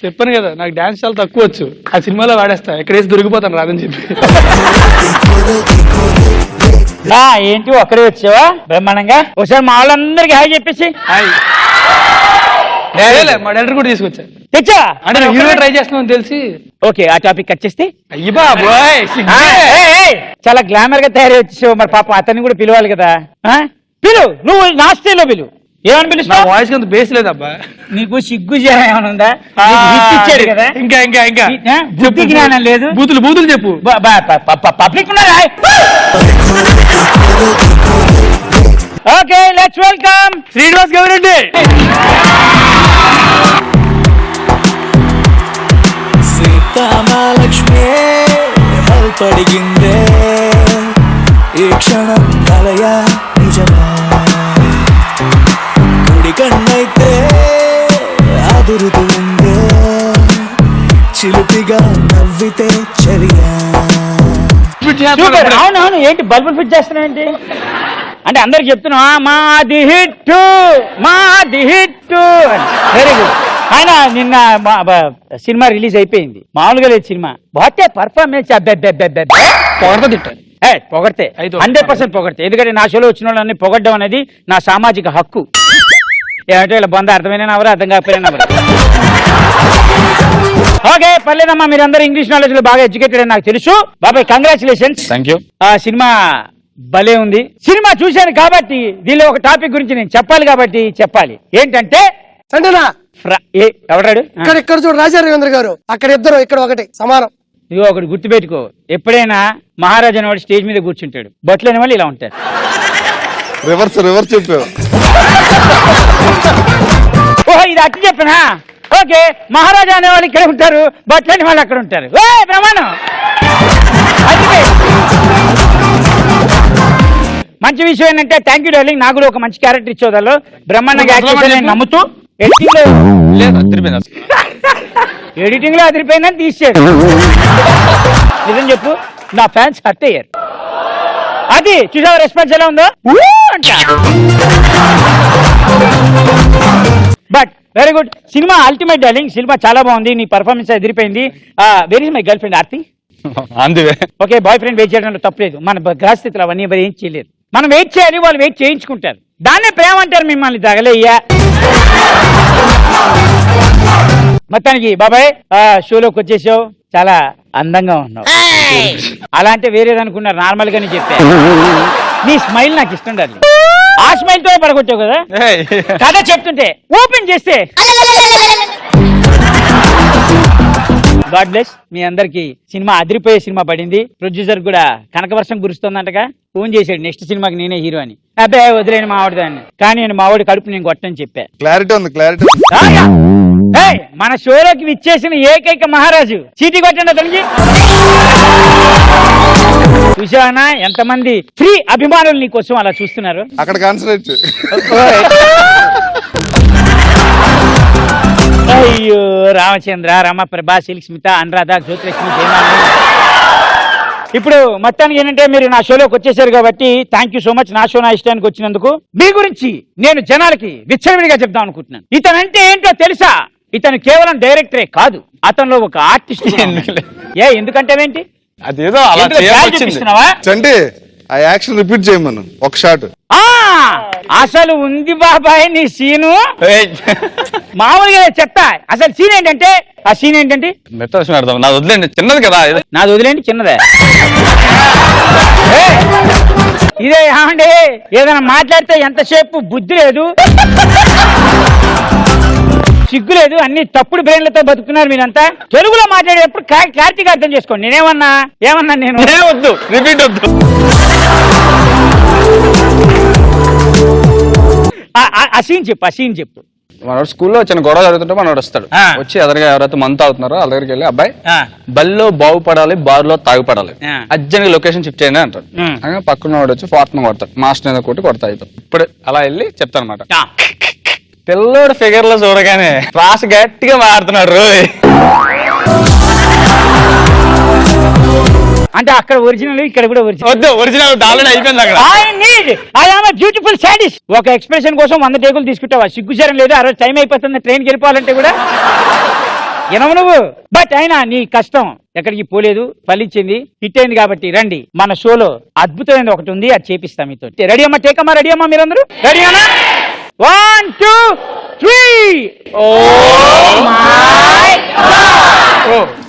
చెప్పాను కదా నాకు డాన్స్ చాలా తక్కువ వచ్చు. ఆ సినిమాలో వాడేస్తా, ఎక్కడేసి దొరికిపోతాను రాదని చెప్పి. ఏంటి ఒక్కడే వచ్చావా బ్రహ్మాండంగా? ఒకసారి మా వాళ్ళందరికి హాయ్ చెప్పేసి. మా డైరెక్టర్ కూడా తీసుకొచ్చా. తెచ్చా అంటే నేను హీరో ట్రై చేస్తున్నాను తెలిసి. ఓకే, ఆ టాపిక్ కట్ చేస్తే. అయ్యి బాబోయ్, చాలా గ్లామర్ గా తయారై వచ్చేసావు. మరి పాపం అతన్ని కూడా పిలవాలి కదా. పిలు, నువ్వు నా స్టైల్లో పిలు. ఏమని పిలుస్తావు? వాయిస్ అంత బేస్ లేదబ్బా. నీకు సిగ్గు ఏమైనా ఉందా? ఇచ్చాడు కదా. ఇంకా బుద్ధి జ్ఞానం లేదు. బూతులు చెప్పు. పబ్లిక్ ఉన్నారా? Okay, let's welcome Srinivas Gowreddy. Sitamahalakshmi హల్పడిగిందే ఈ క్షణం కలయా నిజమా కుడి కన్నైతే అదురుతుందే చిలుపిగా నవ్వితే చలియా. అవునవును, ఏంటి బల్బులు ఫిట్ చేస్తున్నావేంటి? అంటే అందరికి చెప్తున్నా మాది హిట్ వెరీ గుడ్. ఆయన నిన్న సినిమా రిలీజ్ అయిపోయింది. మామూలుగా లేదు సినిమా. బాగా పర్ఫార్మెన్స్ పొగడితే 100% పొగడితే. ఎందుకంటే నా షోలో వచ్చిన వాళ్ళని పొగడ్డం అనేది నా సామాజిక హక్కు. ఏమంటే ఇలా బంద అర్థమైన ఎవరు అర్థం కాకపోయినా ఎవరు. ఓకే, పర్లేదమ్మా, మీరందరూ ఇంగ్లీష్ నాలెడ్జ్ లో బాగా ఎడ్యుకేటెడ్ అని నాకు తెలుసు. బాబాయ్ కంగ్రాచులేషన్స్. Thank you. ఆ సినిమా భలే ఉంది. సినిమా చూశాను కాబట్టి దీనిలో ఒక టాపిక్ గురించి నేను చెప్పాలి కాబట్టి చెప్పాలి. ఏంటంటే ఎవడాడు ఇక్కడ చూడు రాజా రవీంద్ర గారు, అక్కడ ఇద్దరు ఇక్కడ ఒకటి సమానం. ఇదిగో ఒకటి గుర్తుపెట్టుకో, ఎప్పుడైనా మహారాజా అనేవాడు స్టేజ్ మీద కూర్చుంటాడు, బొట్లని వాళ్ళు ఇలా ఉంటారు. రివర్స్ చెప్పావు. ఓహో, ఇది అట్లా చెప్పనా? ఓకే, మహారాజా అనేవాళ్ళు ఇక్కడ ఉంటారు, బొట్లని వాళ్ళు అక్కడ ఉంటారు. బ్రహ్మాండం. మంచి విషయం ఏంటంటే థ్యాంక్ యూ డార్లింగ్. నాకు కూడా ఒక మంచి క్యారెక్టర్ ఇచ్చేదాలో బ్రహ్మాండంగా నమ్ముతూ ఎడిటింగ్ లో అదిరిపోయిందని తీసేది. నిజం చెప్పు, నా ఫ్యాన్స్ హర్ట్ అయ్యారు. అది చూసావా రెస్పాన్స్ ఎలా ఉందో అంట. But very good. Cinema ultimate darling. Cinema చాలా బాగుంది. నీ పర్ఫార్మెన్స్ అదిరిపోయింది. Very is my girlfriend Aarti. Okay, boyfriend wait చేయడంలో తప్పలేదు. మన గ్రహస్థితులు అవన్నీ ఎవరు ఏం చేయలేరు. మనం వెయిట్ చేయాలి, వాళ్ళు వెయిట్ చేయించుకుంటారు. దాన్నే ప్రేమ అంటారు. మిమ్మల్ని తగలయ్యా. మొత్తానికి బాబాయ్ షోలోకి వచ్చేసావు, చాలా అందంగా ఉన్నావు. అలా అంటే వేరేదనుకున్నారు, నార్మల్ గానే చెప్పా. నీ స్మైల్ నాకు ఇష్టం డార్లింగ్. ఆ స్మైల్ తో పడగొచ్చావు కదా కథ చెప్తుంటే. ఓపెన్ చేస్తే గాడ్ బ్లెస్ మీ అందరికి. సినిమా అదిరిపోయే సినిమా పడింది. ప్రొడ్యూసర్ కూడా కనకవర్షం కురుస్తుందంటగా ఫోన్ చేశాడు నెక్స్ట్ సినిమాకి నేనే హీరో అని. అబ్బాయి వదిలేని మావాడి దాన్ని, కానీ నేను మావాడి కడుపు నేను కొట్టని చెప్పా. క్లారిటీ ఉంది, క్లారిటీ ఉంది. ఏయ్, మన షోలోకి విచ్చేసిన ఏకైక మహారాజు చీటీ కొట్టండి అతనికి. చూసావనా ఎంతమంది ఫ్రీ అభిమానులు నీ కోసం అలా చూస్తున్నారు. అక్కడ కాన్సన్ట్రేట్. అయ్యో రామచంద్ర, రమప్రభ, స్మిత, అనురాధ, జ్యోతిలక్ష్మి, జయమాలి. ఇప్పుడు మొత్తానికి ఏంటంటే మీరు నా షోలోకి వచ్చేసారు కాబట్టి థ్యాంక్ యూ సో మచ్. నా షో నా ఇష్టానికి వచ్చినందుకు. మీ గురించి నేను జనాలకి విచ్చలవిడిగా చెప్దాం అనుకుంటున్నాను. ఇతనంటే ఏంటో తెలుసా? ఇతను కేవలం డైరెక్టరే కాదు, అతనిలో ఒక ఆర్టిస్ట్. ఎందుకంటే అదేదో అలా చూపిస్తున్నావా? చండి ఆ యాక్షన్ రిపీట్ చేయమను ఒక షాట్. అసలు ఉంది బాబాయ్ నీ సీను. మామూలుగా చెప్తా. అసలు సీన్ ఏంటంటే, ఆ సీన్ ఏంటంటే నాది వదిలేండి, చిన్నది కదా. నాది వదిలేండి, చిన్నదే. ఇదే ఏమండి, ఏదైనా మాట్లాడితే ఎంతసేపు బుద్ధి లేదు, సిగ్గు లేదు, అన్ని తప్పుడు బ్రెయిన్లతో బతుకుతున్నారు మీరంతా. తెలుగులో మాట్లాడేటప్పుడు క్లారిటీగా అర్థం చేసుకోండి. నేనేమన్నా నేను వద్దు, రిపీట్ వద్దు. ఆ సీన్ చెప్పు. మనోడు స్కూల్లో చిన్న గొడవ జరుగుతుంటే మనోడు వస్తాడు. వచ్చి ఎదురుగా ఎవరైతే మంత్ అవుతున్నారో వాళ్ళ దగ్గరికి వెళ్ళి, అబ్బాయి బల్లో బాగుపడాలి, బార్లో తాగుపడాలి, అర్జెంట్ లొకేషన్ షిఫ్ట్ చేయండి అంటాడు. అని పక్కన వాడు వచ్చి ఫార్ట్ను కొడతాడు, మాస్టర్ మీద కొట్టి కొడతా అవుతాడు. ఇప్పుడు అలా వెళ్ళి చెప్తాను అనమాట. పిల్లోడు ఫిగర్ లో చూడగానే క్లాస్ గట్టిగా మారుతున్నాడు రోయ్. అంటే అక్కడ ఒరిజినల్, ఇక్కడ కూడా వద్దు, ఒరిజినల్ ఆల్రెడీ అయిపోయింది అక్కడ. బ్యూటిఫుల్ సాడీస్. ఒక ఎక్స్ప్రెషన్ కోసం 100 టేకులు తీసుకుంటావా? సిగ్గుచారం లేదు. ఆ రోజు టైం అయిపోతుంది, ట్రైన్కి వెళ్ళిపోవాలంటే కూడా వినవు నువ్వు. బట్ అయినా నీ కష్టం ఎక్కడికి పోలేదు, ఫలించింది, హిట్ అయింది. కాబట్టి రండి, మన షోలో అద్భుతమైనది ఒకటి ఉంది, అది చేపిస్తా మీతో. రెడీ అమ్మా? టేకమ్మా, రెడీ అమ్మా? మీరందరూ రెడీ అమ్మా? 1 2 3.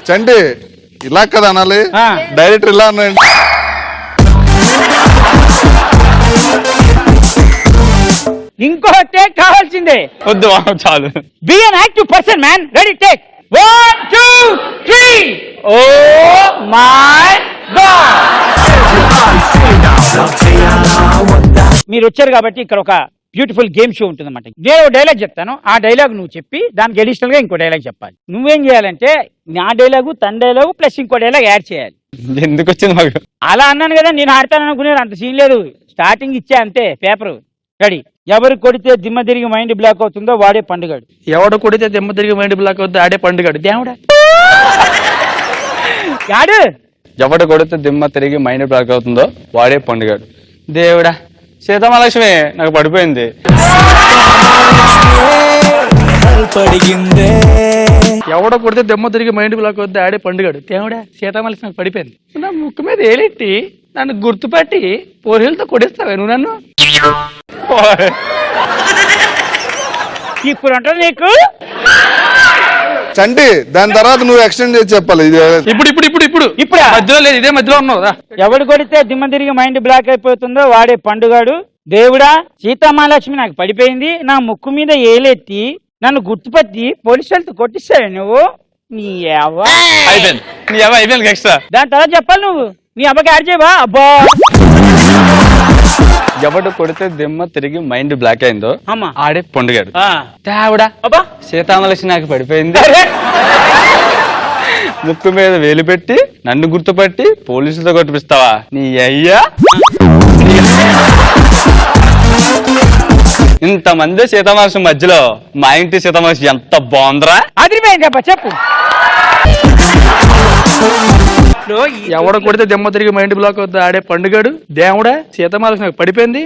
చండి ఇలా కదా అనాలి, డైరెక్టర్ ఇలా అన్నాడు. ఇంకో టేక్ కావాల్సిందే. వద్దు చాలు. Be an active person man. Ready, take 1 2 3. Oh my god. మీరు వచ్చారు కాబట్టి ఇక్కడ ఒక బ్యూటిఫుల్ గేమ్ షో ఉంటుంది అన్నమాట. నేను డైలాగ్ చెప్తాను, ఆ డైలాగ్ నువ్వు చెప్పి దానికి అడిషనల్ గా ఇంకో డైలాగ్ చెప్పాలి. నువ్వేం చేయాలంటే నా డైలాగు, తన డైలాగు ప్లస్ ఇంకో డైలాగ్ యాడ్ చేయాలి. ఎందుకు వచ్చింది మాకు? అలా అన్నాను కదా, నేను ఆడతాను అనుకునేది, అంత సీన్ లేదు. స్టార్టింగ్ ఇచ్చే అంతే పేపర్. రెడీ? ఎవరు కొడితే దిమ్మ తిరిగి మైండ్ బ్లాక్ అవుతుందో వాడే పండుగాడు. ఎవడు కొడితే దిమ్మ తిరిగి మైండ్ బ్లాక్ అవుతుందో ఆడే పండుగాడు. దేవుడా. యాడు? ఎవడు కొడితే దిమ్మ తిరిగి మైండ్ బ్లాక్ అవుతుందో వాడే పండుగాడు. దేవుడా. సీతామహాలక్ష్మి నాకు పడిపోయింది. ఎవడో కొడితే దెమ్మ తిరిగి మైండ్ బ్లాక్ వద్ద ఆడే పండుగాడు. దేవుడా, సీతామహాలక్ష్మి నాకు పడిపోయింది. నా ముక్కు మీద ఏలెట్టి నన్ను గుర్తుపట్టి పోరీలతో కొడిస్తావే నువ్వు నన్ను? ఇప్పుడు అంటారు నీకు చండి, దాని తర్వాత నువ్వు ఎక్స్టెండ్ చేసి చెప్పాలి. ఇప్పుడు మధ్యలో లేదు, ఇదే మధ్యలో ఉన్నావు. ఎవడు కొడితే దిమ్మ తిరిగి మైండ్ బ్లాక్ అయిపోతుందో వాడే పండుగాడు. దేవుడా, సీతామహాలక్ష్మి నాకు పడిపోయింది, నా ముక్కు మీద ఏలెత్తి నన్ను గుర్తుపట్టి పోలీసులతో కొట్టిస్తావు నువ్వు. నీ అవ్వ అయిపోయింది, నీ అవ్వ అయిపోయింది. ఎక్స్ట్రా దాని తర్వాత చెప్పాలి నువ్వు. నీ అబ్బకి యాడ్ చేయవా? అబ్బా. ఎవడు కొడితే దిమ్మ తిరిగి మైండ్ బ్లాక్ అయిందో ఆడే పండుగాడు. దేవుడా, అబ్బా, సీతామహాలక్ష్మి నాకు పడిపోయింది, ముక్కు మీద వేలు పెట్టి నన్ను గుర్తుపట్టి పోలీసులతో కొట్టిపిస్తావా? నీ అయ్యా. ఇంతమంది సీతామహాలక్ష్మి మధ్యలో మా ఇంటి సీతామహాలక్ష్మి ఎంత బాగుందిరా. అదిరిపోయింది. చెప్పు. ఎవడ కొడితే దెమ్మ తిరిగి మైండ్ బ్లాక్ అవుతుంది ఆడే పండుగాడు. దేవుడా, సీతామహాలక్ష్మి నాకు పడిపోయింది,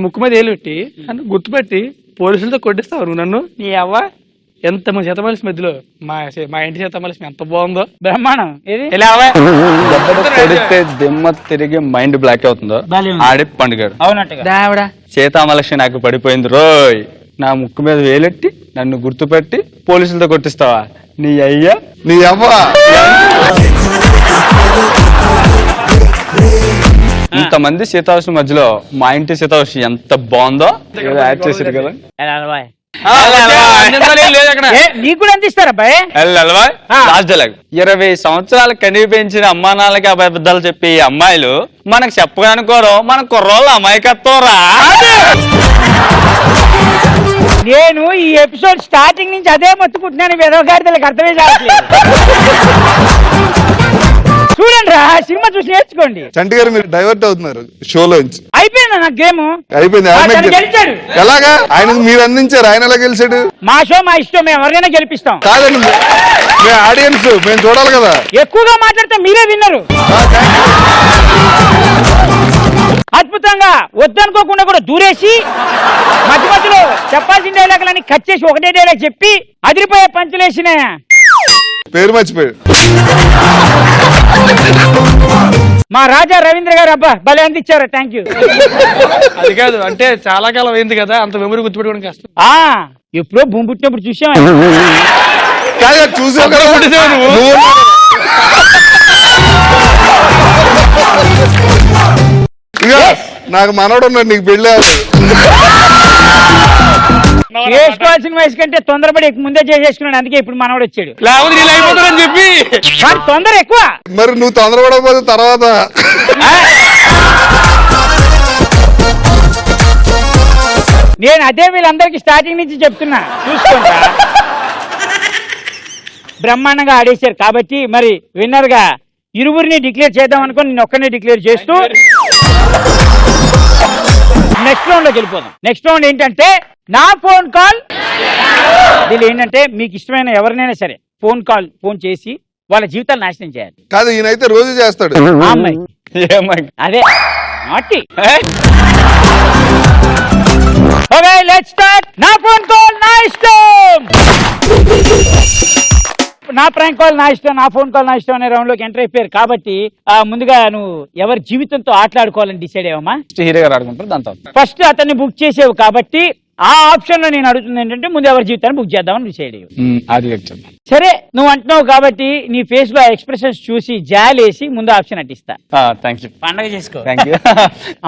ముక్కు మీద వేలు పెట్టి నన్ను గుర్తుపెట్టి పోలీసులతో కొట్టిస్తావు నువ్వు నన్ను? నీ అవ్వ. ఎంత మా సీతామహాలక్ష్మి మధ్యలో మా ఇంటి సీతామహాలక్ష్మి ఎంత బాగుందో. బ్రహ్మాండం. కొడితే దిమ్మ తిరిగి మైండ్ బ్లాక్ అవుతుందో ఆడే పండుగాడు. అవునట్టుగా. దేవుడా, సీతామహాలక్ష్మి నాకు పడిపోయింది రోయ్, నా ముక్కు మీద వేలెట్టి నన్ను గుర్తుపెట్టి పోలీసులతో కొట్టిస్తావా? నీ అయ్యా. నీ అవ్వ. ఇంతమంది సీతామహాలక్ష్మి మధ్యలో మా ఇంటి సీతామహాలక్ష్మి ఎంత బాగుందో యాడ్ చేసారు కదా. నీకు కూడా ఎంత ఇస్తారు అబ్బాయి? లాస్ట్ డైలాగ్ 20 సంవత్సరాలు కనివి పెంచిన అమ్మా నాన్నకి అబద్ధాలు చెప్పి ఈ అమ్మాయిలు మనకు చెప్పగనుకోరు మన కుర్రోళ్ళు అమాయకత్వరా. నేను ఈ ఎపిసోడ్ స్టార్టింగ్ నుంచి అదే మొత్తుకుంటున్నాను, వెదవగాడిదలకు అర్థమే కావట్లేదు. చూడండి రా, సినిమా చూసి నేర్చుకోండి. చంటి గారు మీరు డైవర్ట్ అవుతున్నారు షోలోంచి. అయిపోయిందా నా గేమ్? అయిపోయింది. గెలిచాడు. ఎలాగా? ఆయన మీరు అందించారు, ఆయన ఎలా గెలిచాడు? మా షో మా ఇష్టం, మేము ఎవరినైనా గెలిపిస్తాం. కాదండి, మీ ఆడియన్స్ మేము చూడాలి కదా. ఎక్కువగా మాట్లాడితే మీరే విన్నరు. అద్భుతంగా వద్దనుకోకుండా కూడా దూరేసి మధ్య మధ్యలో చెప్పాల్సిన డైలాగులని కట్ చేసి ఒకటే డైలాగ్ చెప్పి అదిరిపోయే పంచులేసిన పేరు మర్చిపోయాడు మా రాజా రవీంద్ర గారు. అబ్బా భలే అందించారు, థ్యాంక్ యూ. అది కాదు అంటే చాలా కాలం అయింది కదా, అంత మెమరీ గుర్తుపెట్టుకోవడం కష్టం. ఎప్పుడో భూమి పుట్టినప్పుడు చూసాం. చూసావు కదా. ఇక నాకు మనోడు ఉన్నాడు, నీకు పెళ్ళి చేసుకోవాల్సిన వయసు కంటే తొందరపడి ముందే చేసేసుకున్నాడు, అందుకే ఇప్పుడు మనవాడు వచ్చాడు. అయిపోతారని చెప్పి తొందర ఎక్కువ. మరి నువ్వు తొందరపడకపోతే తర్వాత నేను అదే వీళ్ళందరికీ స్టార్టింగ్ నుంచి చెప్తున్నా, చూసుకుంటా. బ్రహ్మాండంగా ఆడేశారు కాబట్టి మరి విన్నర్ గా ఇరువురిని డిక్లేర్ చేద్దాం అనుకుని నేను ఒక్కనే డిక్లేర్ చేస్తూ నెక్స్ట్ రౌండ్ లోకి వెళ్ళిపోదాం. నెక్స్ట్ రౌండ్ ఏంటంటే నా ఫోన్ కాల్. దీనిలో ఏంటంటే మీకు ఇష్టమైన ఎవరినైనా సరే ఫోన్ చేసి వాళ్ళ జీవితాలు నాశనం చేయాలి. కాదు, ఈయనైతే రోజు చేస్తాడు. అమ్మాయి అదే నాటి. Okay let's start. నా ఫోన్ కాల్ నా ఇష్టం, నా ప్రాంక్ కాల్ నా ఇష్టం, నా ఫోన్ కాల్ నా ఇష్టం అనే రౌండ్ లోకి ఎంటర్ అయిపోయారు కాబట్టి ముందుగా నువ్వు ఎవరి జీవితంతో ఆటలాడుకోవాలని డిసైడ్ అయ్యావా? హీరో గారు ఆడుకుంటారు, దాంతో ఫస్ట్ అతన్ని బుక్ చేసేవు కాబట్టి ఆ ఆప్షన్ లో నేను అడుగుతుంది ఏంటంటే ముందు ఎవరి జీవితాన్ని బుక్ చేద్దామని డిసైడ్ అయ్యావు. సరే నువ్వు అంటున్నావు కాబట్టి నీ ఫేస్ లో ఎక్స్ప్రెషన్స్ చూసి జాలేసి ముందు ఆప్షన్ అట్టిస్తా. పండగ చేసుకో.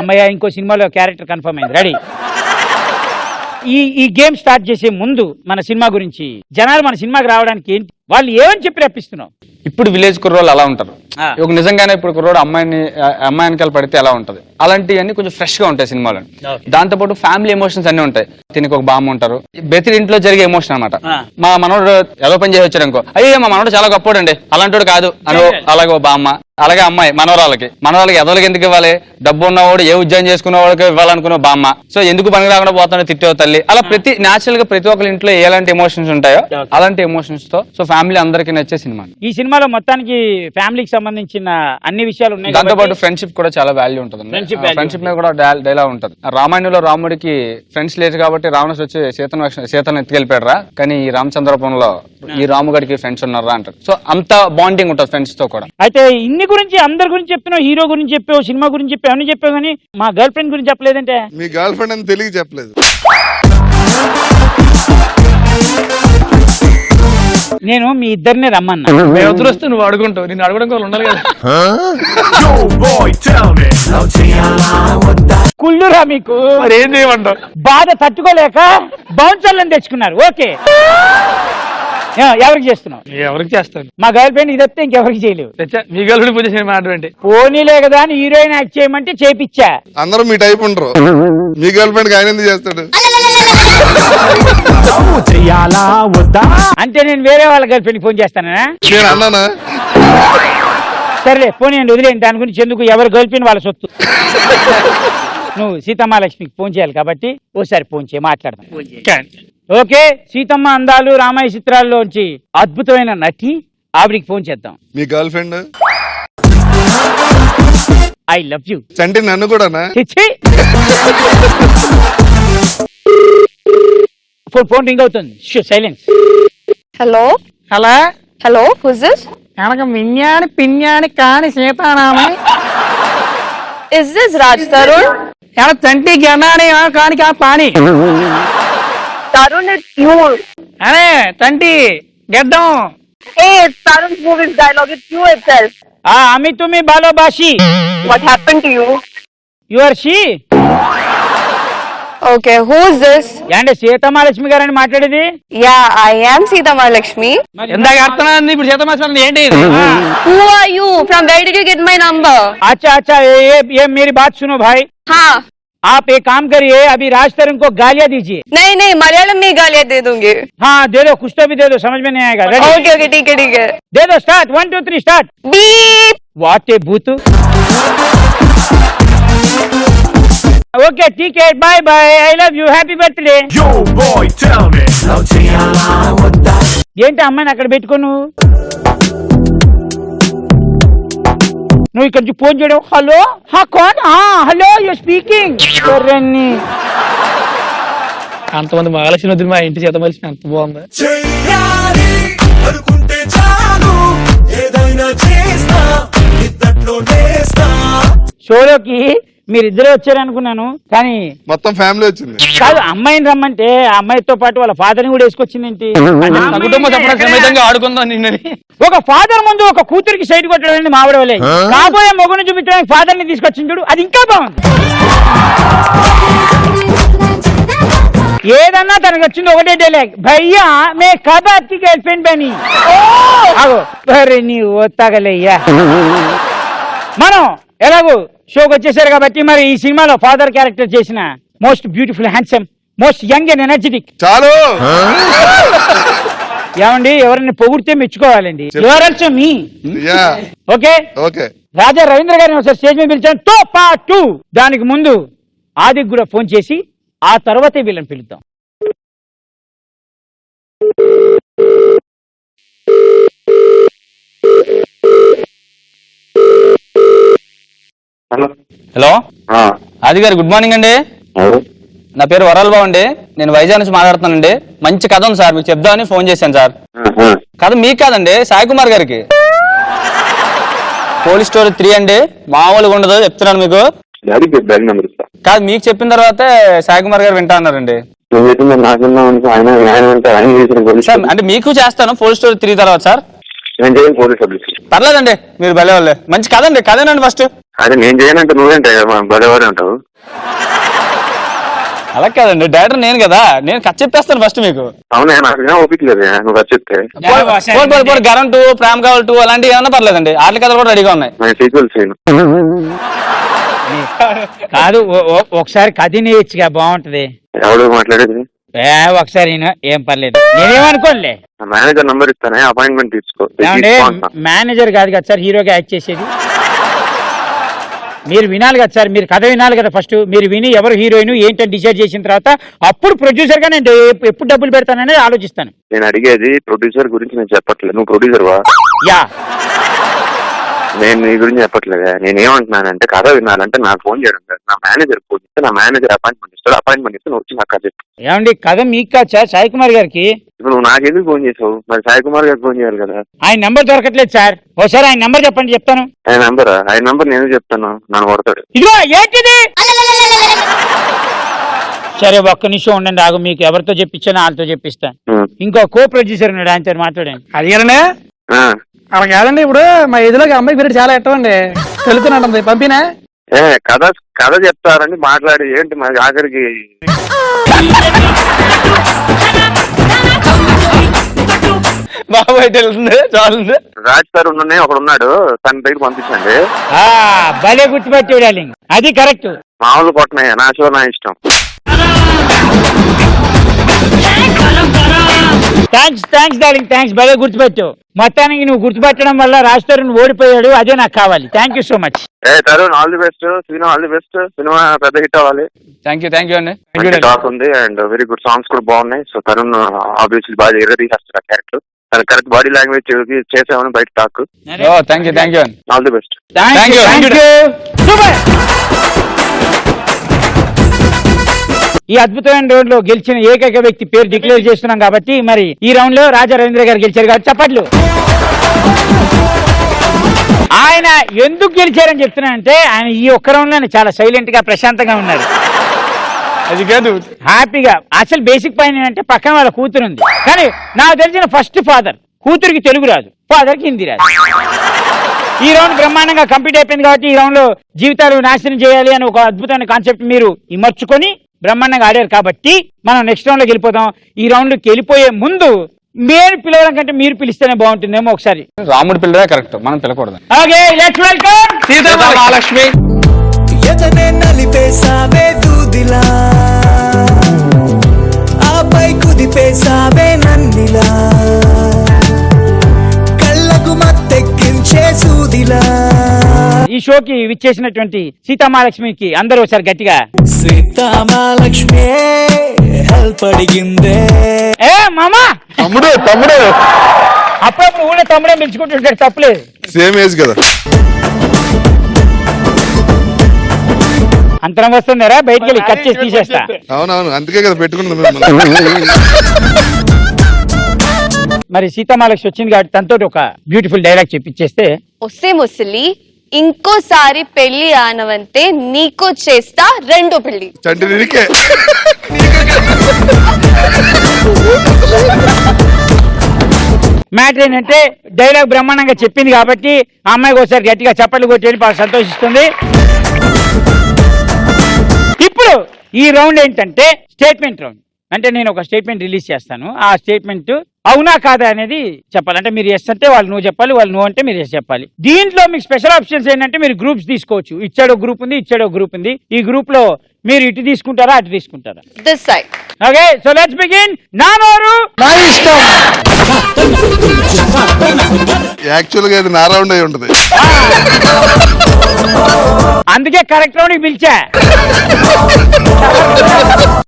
అమ్మయ్య, ఇంకో సినిమాలో క్యారెక్టర్ కన్ఫర్మ్ అయింది. రెడీ? ఈ గేమ్ స్టార్ట్ చేసే ముందు మన సినిమా గురించి జనాలు మన సినిమాకి రావడానికి ఏంటి, వాళ్ళు ఏమని చెప్పి రప్పిస్తున్నావు? ఇప్పుడు విలేజ్ కుర్రోళ్ళు అలా ఉంటారు. ఒక నిజంగానే ఇప్పుడు కుర్రోడు అమ్మాయినికలు పడితే ఎలా ఉంటది, అలాంటివన్నీ కొంచెం ఫ్రెష్ గా ఉంటాయి సినిమాలో. దాంతోపాటు ఫ్యామిలీ ఎమోషన్స్ అన్ని ఉంటాయి. దీనికి ఒక బామ్మ ఉంటారు, ప్రతి ఇంట్లో జరిగే ఎమోషన్ అనమాట. మా మనోడు ఏదో పని చేసి వచ్చాడు అనుకో, అయ్యే మా మనోడు చాలా గొప్పోడండి, అలాంటి కాదు అని అలాగే ఓ బామ్మ. అలాగే అమ్మాయి మనవరాలకి ఎదలకి ఎందుకు ఇవ్వాలి, డబ్బు ఉన్నవాడు ఏ ఉద్యోగం చేసుకున్న వాడికి ఇవ్వాలనుకున్న బామ్మ. సో ఎందుకు పనికి రాకుండా పోతాడో తిట్టేవు తల్లి. అలా న్యాచురల్ గా ప్రతి ఒక్కరి ఇంట్లో ఎలాంటి ఎమోషన్స్ ఉంటాయో అలాంటి ఎమోషన్స్ తో సో ఫ్యామిలీ అందరికీ నచ్చే సినిమా. ఈ సినిమాలో మొత్తానికి ఫ్యామిలీకి సంబంధించిన అన్ని విషయాలు ఉన్నాయి. దాంతో పాటు ఫ్రెండ్షిప్ కూడా చాలా వాల్యూ ఉంటుంది. ఫ్రెండ్షిప్ మీద కూడా డైలాగ్ ఉంటుంది. రామాయణంలో రాముడికి ఫ్రెండ్స్ లేదు కాబట్టి రావణుడు వచ్చి సీతను ఎత్తుకెళ్ళిపోయాడు రా, కానీ ఈ రామచంద్రపురంలో ఈ రాముగడికి ఫ్రెండ్స్ ఉన్నారా అంటారు. సో అంత బాండింగ్ ఉంటుంది ఫ్రెండ్స్ తో కూడా. అయితే ఇన్ని గురించి అందరి గురించి చెప్తున్నావు, హీరో గురించి చెప్పావు, సినిమా గురించి చెప్పావు, అన్ని చెప్పావు, కానీ మా గర్ల్ ఫ్రెండ్ గురించి చెప్పలేదంటే? మీ గర్ల్ ఫ్రెండ్ అని తెలియ చెప్పలేదు. నేను మీ ఇద్దరిని రమ్మన్నా. వస్తే నువ్వు అడుగుంటావు, నేను అడగడం వాళ్ళు ఉండాలి కదా. కుళ్ళురా మీకు? మరి ఏం చేయమంటావు? బాధ తట్టుకోలేక బౌన్సర్లను తెచ్చుకున్నారు. ఓకే, ఎవరికి చేస్తున్నావు? ఎవరికి చేస్తాను? మా గర్ల్ ఫ్రెండ్ ఇది వస్తే ఇంకెవరికి చేయలేవు. మీ గర్ల్ ఫ్రెండ్ పూజ చేయమంటే పోనీలే కదా అని హీరోయిన్ యాక్ట్ చేయమంటే చేపిచ్చా. అందరూ మీ టైప్ ఉండరు, మీ గర్ల్ ఫ్రెండ్ ఆయన ఎందుకు చేస్తాడు? అంటే నేను వేరే వాళ్ళ గర్ల్ ఫ్రెండ్ ఫోన్ చేస్తానా? నేను అన్నానా? సరేలే పోనీయండి, వదిలేండి, దాని గురించి ఎందుకు, ఎవరి గర్ల్ ఫ్రెండ్ వాళ్ళ సొత్తు. నువ్వు సీతమ్మాలక్ష్మికి ఫోన్ చేయాలి కాబట్టి ఓసారి ఫోన్ చేయి, మాట్లాడదాం. ఓకే, సీతమ్మ అందాలు రామాయ చిత్రాల్లోంచి అద్భుతమైన నటి ఆవిడికి ఫోన్ చేద్దాం. మీ girlfriend I love you. Chanti నన్ను కూడానా? ఫోన్ రింగ్ అవుతుంది, silence. Hello hello hello, who's this? కనుక మిన్యాని పిన్యాని కాని సీతారామని. Is this Raj Tarun? చంటి గనాని కాని కా పాని. Tarun, it's you. అరే తంటి గెడ్డం. Hey, it's Tarun's movie's dialogue. It's you itself. అమి తుమి బాలోబాషి. What happened to you? You are she? Okay, who is this? అంటే సీతమాలక్ష్మి గారని మాట్లాడేది? Yeah, I am Sita Mahalakshmi. ఎందాక అర్థమైంది ఇప్పుడు చేతమాసం ఏంటి ఇది? Who are you? From where did you get my number? अच्छा अच्छा ये मेरी बात सुनो भाई. हाँ. आप एक काम करिए, अभी राज तरुण को गालियां दीजिए. नहीं नहीं, मलयालम में गालियां दे दूंगी. हाँ दे दो, कुछ तो भी दे दो, समझ में नहीं आएगा. ओके ओके, ठीक है ठीक है. दे दो, start 1 2 3 start. Beep. What a बूतू. ओके ठीक है, bye bye, I love you, happy birthday. Yo boy, tell me. Love చేయాలా వద్దా? ఏంటి అమ్మాయిని అక్కడ పెట్టుకో నువ్వు ఇక్కడ నుంచి ఫోన్ చేయడం. హలో హా కోన్, హలో యు స్పీకింగ్. అంతమంది మహాలక్ష్మి వద్దు, మా ఇంటి చేతమాలక్ష్మి అంత బాగుంది. చెయ్యాలి అనుకుంటే చాలు, ఏదైనా చేస్తా, ఇద్దట్లో నేస్తా. షోలోకి మీరిద్దరే వచ్చారనుకున్నాను, కానీ మొత్తం ఫ్యామిలీ వచ్చింది. కాదు, అమ్మాయిని రమ్మంటే ఆ అమ్మాయితో పాటు వాళ్ళ ఫాదర్ ని కూడా వేసుకొచ్చిందేంటి? సమేతంగా ఆడుకుందాం నిన్నని. ఒక ఫాదర్ ముందు ఒక కూతురికి సైడ్ కొట్టడం మావిడ వల్లే, కాబోయే మొగుని చూపించడానికి ఫాదర్ ని తీసుకొచ్చింది చూడు, అది ఇంకా బాగుంది. ఏదన్నా తనకు వచ్చింది ఒకటే డైలాగ్, భయ్యా మే కబ్ ఆప్కి గర్ల్ ఫ్రెండ్ బని. నీ ఓతాగలయ్యా. మనం ఎలాగూ షోకి వచ్చేసారు కాబట్టి మరి ఈ సినిమాలో ఫాదర్ క్యారెక్టర్ చేసిన most beautiful, handsome, most young and energetic. చాలు. ఏమండి, ఎవరిని పొగిడితే మెచ్చుకోవాలండి. ఎవరల్సో మీ. Okay okay. రాజా రవీంద్ర గారిని ఒకసారి స్టేజ్ మీద పిలిచాను తో పాటు. దానికి ముందు ఆదికి కూడా ఫోన్ చేసి ఆ తర్వాతే వీళ్ళని పిలుద్దాం. హలో ఆది గారు, గుడ్ మార్నింగ్ అండి. నా పేరు వరాల్ బాబు అండి, నేను వైజాగ్ నుంచి మాట్లాడుతున్నానండి. మంచి కథ ఉంది సార్, మీకు చెప్దామని ఫోన్ చేశాను సార్. కథ మీకు కాదండి, సాయి కుమార్ గారికి. పోలీస్ స్టోరీ 3 అండి, మామూలుగా ఉండదు చెప్తున్నాను మీకు. కాదు, మీకు చెప్పిన తర్వాతే సాయి కుమార్ గారు వింటా అన్నారండి. సార్ అంటే మీకు చేస్తాను పోలీస్ స్టోరీ 3 తర్వాత సార్. పర్లేదండి, మీరు భలే వాళ్ళే. మంచి కథ అండి, కథేనండి ఫస్ట్. అదే నేను చేయనంటే నువ్వేంటే బదేవారే ఉంటావు. అలా కాదండి, డైరెక్టర్ నేను కదా, నేను కథ చెప్పేస్తాను ఫస్ట్ మీకు. అవునా, నాకు ఓపిక లేదు నువ్వు కథ చెప్తే. గరం 2, ప్రేమ్ కావాలి 2 అలాంటివి ఏమన్నా పర్లేదండి, ఆటల కథలు కూడా రెడీగా ఉన్నాయి. సీక్వెల్స్ చేయను. కాదు, ఒకసారి కథ నేర్చుగా బాగుంటది. ఎవడు మాట్లాడేది? ఒకసారి ఏం పర్లేదు, నేనేమనుకోలే. మేనేజర్ నంబర్ ఇస్తానే, అపాయింట్మెంట్ తీసుకో. మేనేజర్ కాదు కదా సార్ హీరోగా యాక్ట్ చేసేది. మీరు వినాలి కదా సార్, మీరు కథ వినాలి కదా ఫస్ట్. మీరు విని ఎవరు హీరోయిన్ ఏంటని డిసైడ్ చేసిన తర్వాత అప్పుడు ప్రొడ్యూసర్ గా నేను ఎప్పుడు డబ్బులు పెడతాననేది ఆలోచిస్తాను. నేను అడిగేది ప్రొడ్యూసర్ గురించి నేను చెప్పట్లేదు. నువ్వు ప్రొడ్యూసర్ వా? యా. నేను నీ గురించి చెప్పట్లేదు. నేను ఏమంటున్నానంటే కథ వినాలంటే నాకు ఫోన్ చేయడం కాదు, నా మేనేజర్ ఫోన్ ఇస్తే నా మేనేజర్ అపాయింట్మెంట్ ఇస్తాడు. అపాయింట్మెంట్ ఇస్తే నువ్వు వచ్చి నాకు కథ చెప్పు. ఏమండి, కథ మీకు కాదు సార్, సాయి కుమార్ గారికి. ఇప్పుడు నువ్వు నాకెందుకు ఫోన్ చేసావు? మరి సాయి కుమార్ గారికి ఫోన్ చేయాలి కదా. ఆయన నెంబర్ దొరకట్లేదు సార్, ఒకసారి ఆయన నెంబర్ చెప్పండి, చెప్తాను. ఆయన నెంబర్ నేను చెప్తాను, నన్ను కొడతాడు. ఇదిగో ఏంటిది? సరే ఒక్క నిమిషం ఉండండి, ఆగు. మీకు ఎవరితో చెప్పించానో వాళ్ళతో చెప్పిస్తాను. ఇంకో కో ప్రొడ్యూసర్ ఉన్నాడు, ఆయనతో మాట్లాడండి. అడిగారండి అలా కాదండి, ఇప్పుడు మా ఏజ్లోకి అమ్మాయి పీరియడ్ చాలా ఎట్టండి తెలుతున్నాడు, పంపినా కథ చెప్తారని మాట్లాడి ఏంటి మరి ఆఖరికి. బాబాయ్ తెలుస్తుంది చాలు. రాజ్ తరుణ్ ఒకడు ఉన్నాడు, తన దగ్గర పంపించండి. భలే గుర్తుపెట్టి, అది కరెక్ట్. మామూలు కొట్టనాయి, నా షో నా ఇష్టం. Thanks darling, thanks. భలే గుర్తుపెట్టు. మొత్తానికి నువ్వు గుర్తుపెట్టడం వల్ల రాజ్ తరుణ్ ఓడిపోయాడు, అదే నాకు కావాలి. Thank you so much. Tarun all the best. Cinema all the best. Cinema పెద్ద హిట్ అవ్వాలి. థ్యాంక్ యూ అండి. టాక్ ఉంది అండ్ వెరీ గుడ్ సాంగ్స్ కూడా బాగున్నాయి. సో తరుణ్ ఆబ్వియస్లీ బాగా ఎర్రదీసేస్తాడు ఆ క్యారెక్టర్. తన కరెక్ట్ బాడీ లాంగ్వేజ్ చేసామని బయట talk. Thank you all the best. ఈ అద్భుతమైన రౌండ్ లో గెలిచిన ఏకైక వ్యక్తి పేరు డిక్లేర్ చేస్తున్నాం కాబట్టి మరి ఈ రౌండ్ లో రాజా రవీంద్ర గారు గెలిచారు కాబట్టి చప్పట్లు. ఆయన ఎందుకు గెలిచారని చెప్తున్నానంటే ఆయన ఈ ఒక్క రౌండ్ లో చాలా సైలెంట్ గా ప్రశాంతంగా ఉన్నారు. అది కాదు, హ్యాపీగా. అసలు బేసిక్ పాయింట్ ఏంటంటే పక్కన వాళ్ళ కూతురు ఉంది, కానీ నాకు తెలిసిన ఫస్ట్ ఫాదర్. కూతురికి తెలుగు రాదు, ఫాదర్కి హిందీ రాదు. ఈ రౌండ్ బ్రహ్మాండంగా కంప్లీట్ అయిపోయింది కాబట్టి ఈ రౌండ్ లో జీవితాలు నాశనం చేయాలి అని ఒక అద్భుతమైన కాన్సెప్ట్ మీరు ఇమర్చుకొని బ్రహ్మాండంగా ఆడారు కాబట్టి మనం నెక్స్ట్ రౌండ్ లోకి వెళ్ళిపోదాం. ఈ రౌండ్ లోకి వెళ్ళిపోయే ముందు మీరు పిలవడం కంటే మీరు పిలిస్తేనే బాగుంటుందేమో ఒకసారి. రాముడు పిల్లడే కరెక్ట్, మనం పిలకూడదు. Okay, let's welcome Sita Mahalakshmi. ఎదనే నలిపేసావే దూదిలా, ఆపై కుదిపేసావే నన్నిలా, కళ్ళకు మత్తెక్కించే సూదిలా. ఈ షోకి విచ్చేసినటువంటి సీతామహాలక్ష్మికి అందరూ ఒకసారి గట్టిగా సీతామహాలక్ష్మి హెల్ప్ అడిగిందే. ఏ మామా తమ్ముడు తమ్ముడు అప్పుడప్పుడు ఊళ్ళో తమ్ముడే పిలుచుకుంటుంటాడు, తప్పలేదు. సేమ్ ఏజ్ కదా. అంతరం వస్తుందరా, బయటికి వెళ్ళి కట్ చేసి తీసేస్తా. అవునవును, అందుకే కదా పెట్టుకుంటుంది. మరి సీతామహాలక్ష్మి వచ్చింది కాబట్టి తనతో ఒక బ్యూటిఫుల్ డైలాగ్ చెప్పిచ్చేస్తే. వస్తే ముసలి ఇంకోసారి పెళ్లి ఆనవంతే నీకు చేస్తా రెండో పెళ్లి. చంటి నీకే మ్యాటర్ ఏంటంటే డైలాగ్ బ్రహ్మాండంగా చెప్పింది కాబట్టి ఆ అమ్మాయికి ఒకసారి గట్టిగా చప్పట్లు కొట్టి వెళ్ళి బాగా సంతోషిస్తుంది. ఇప్పుడు ఈ రౌండ్ ఏంటంటే స్టేట్మెంట్ రౌండ్. అంటే నేను ఒక స్టేట్మెంట్ రిలీజ్ చేస్తాను, ఆ స్టేట్మెంట్ అవునా కాదా అనేది చెప్పాలి. అంటే మీరు ఎస్ అంటే వాళ్ళు నువ్వు చెప్పాలి, వాళ్ళు నువ్వు అంటే మీరు ఎస్ చెప్పాలి. దీంట్లో మీకు స్పెషల్ ఆప్షన్స్ ఏంటంటే మీరు గ్రూప్స్ తీసుకోవచ్చు. ఇచ్చాడో గ్రూప్ ఉంది, ఇచ్చాడో గ్రూప్ ఉంది. ఈ గ్రూప్ లో మీరు ఇటు తీసుకుంటారా అటు తీసుకుంటారా? This side. Okay, so let's begin. నా నోరు నా ఇష్టం. యాక్చువల్ గా ఇది నా రౌండ్ అయి ఉంటది. అందుకే కరెక్ట్ రౌండ్ పిలిచా.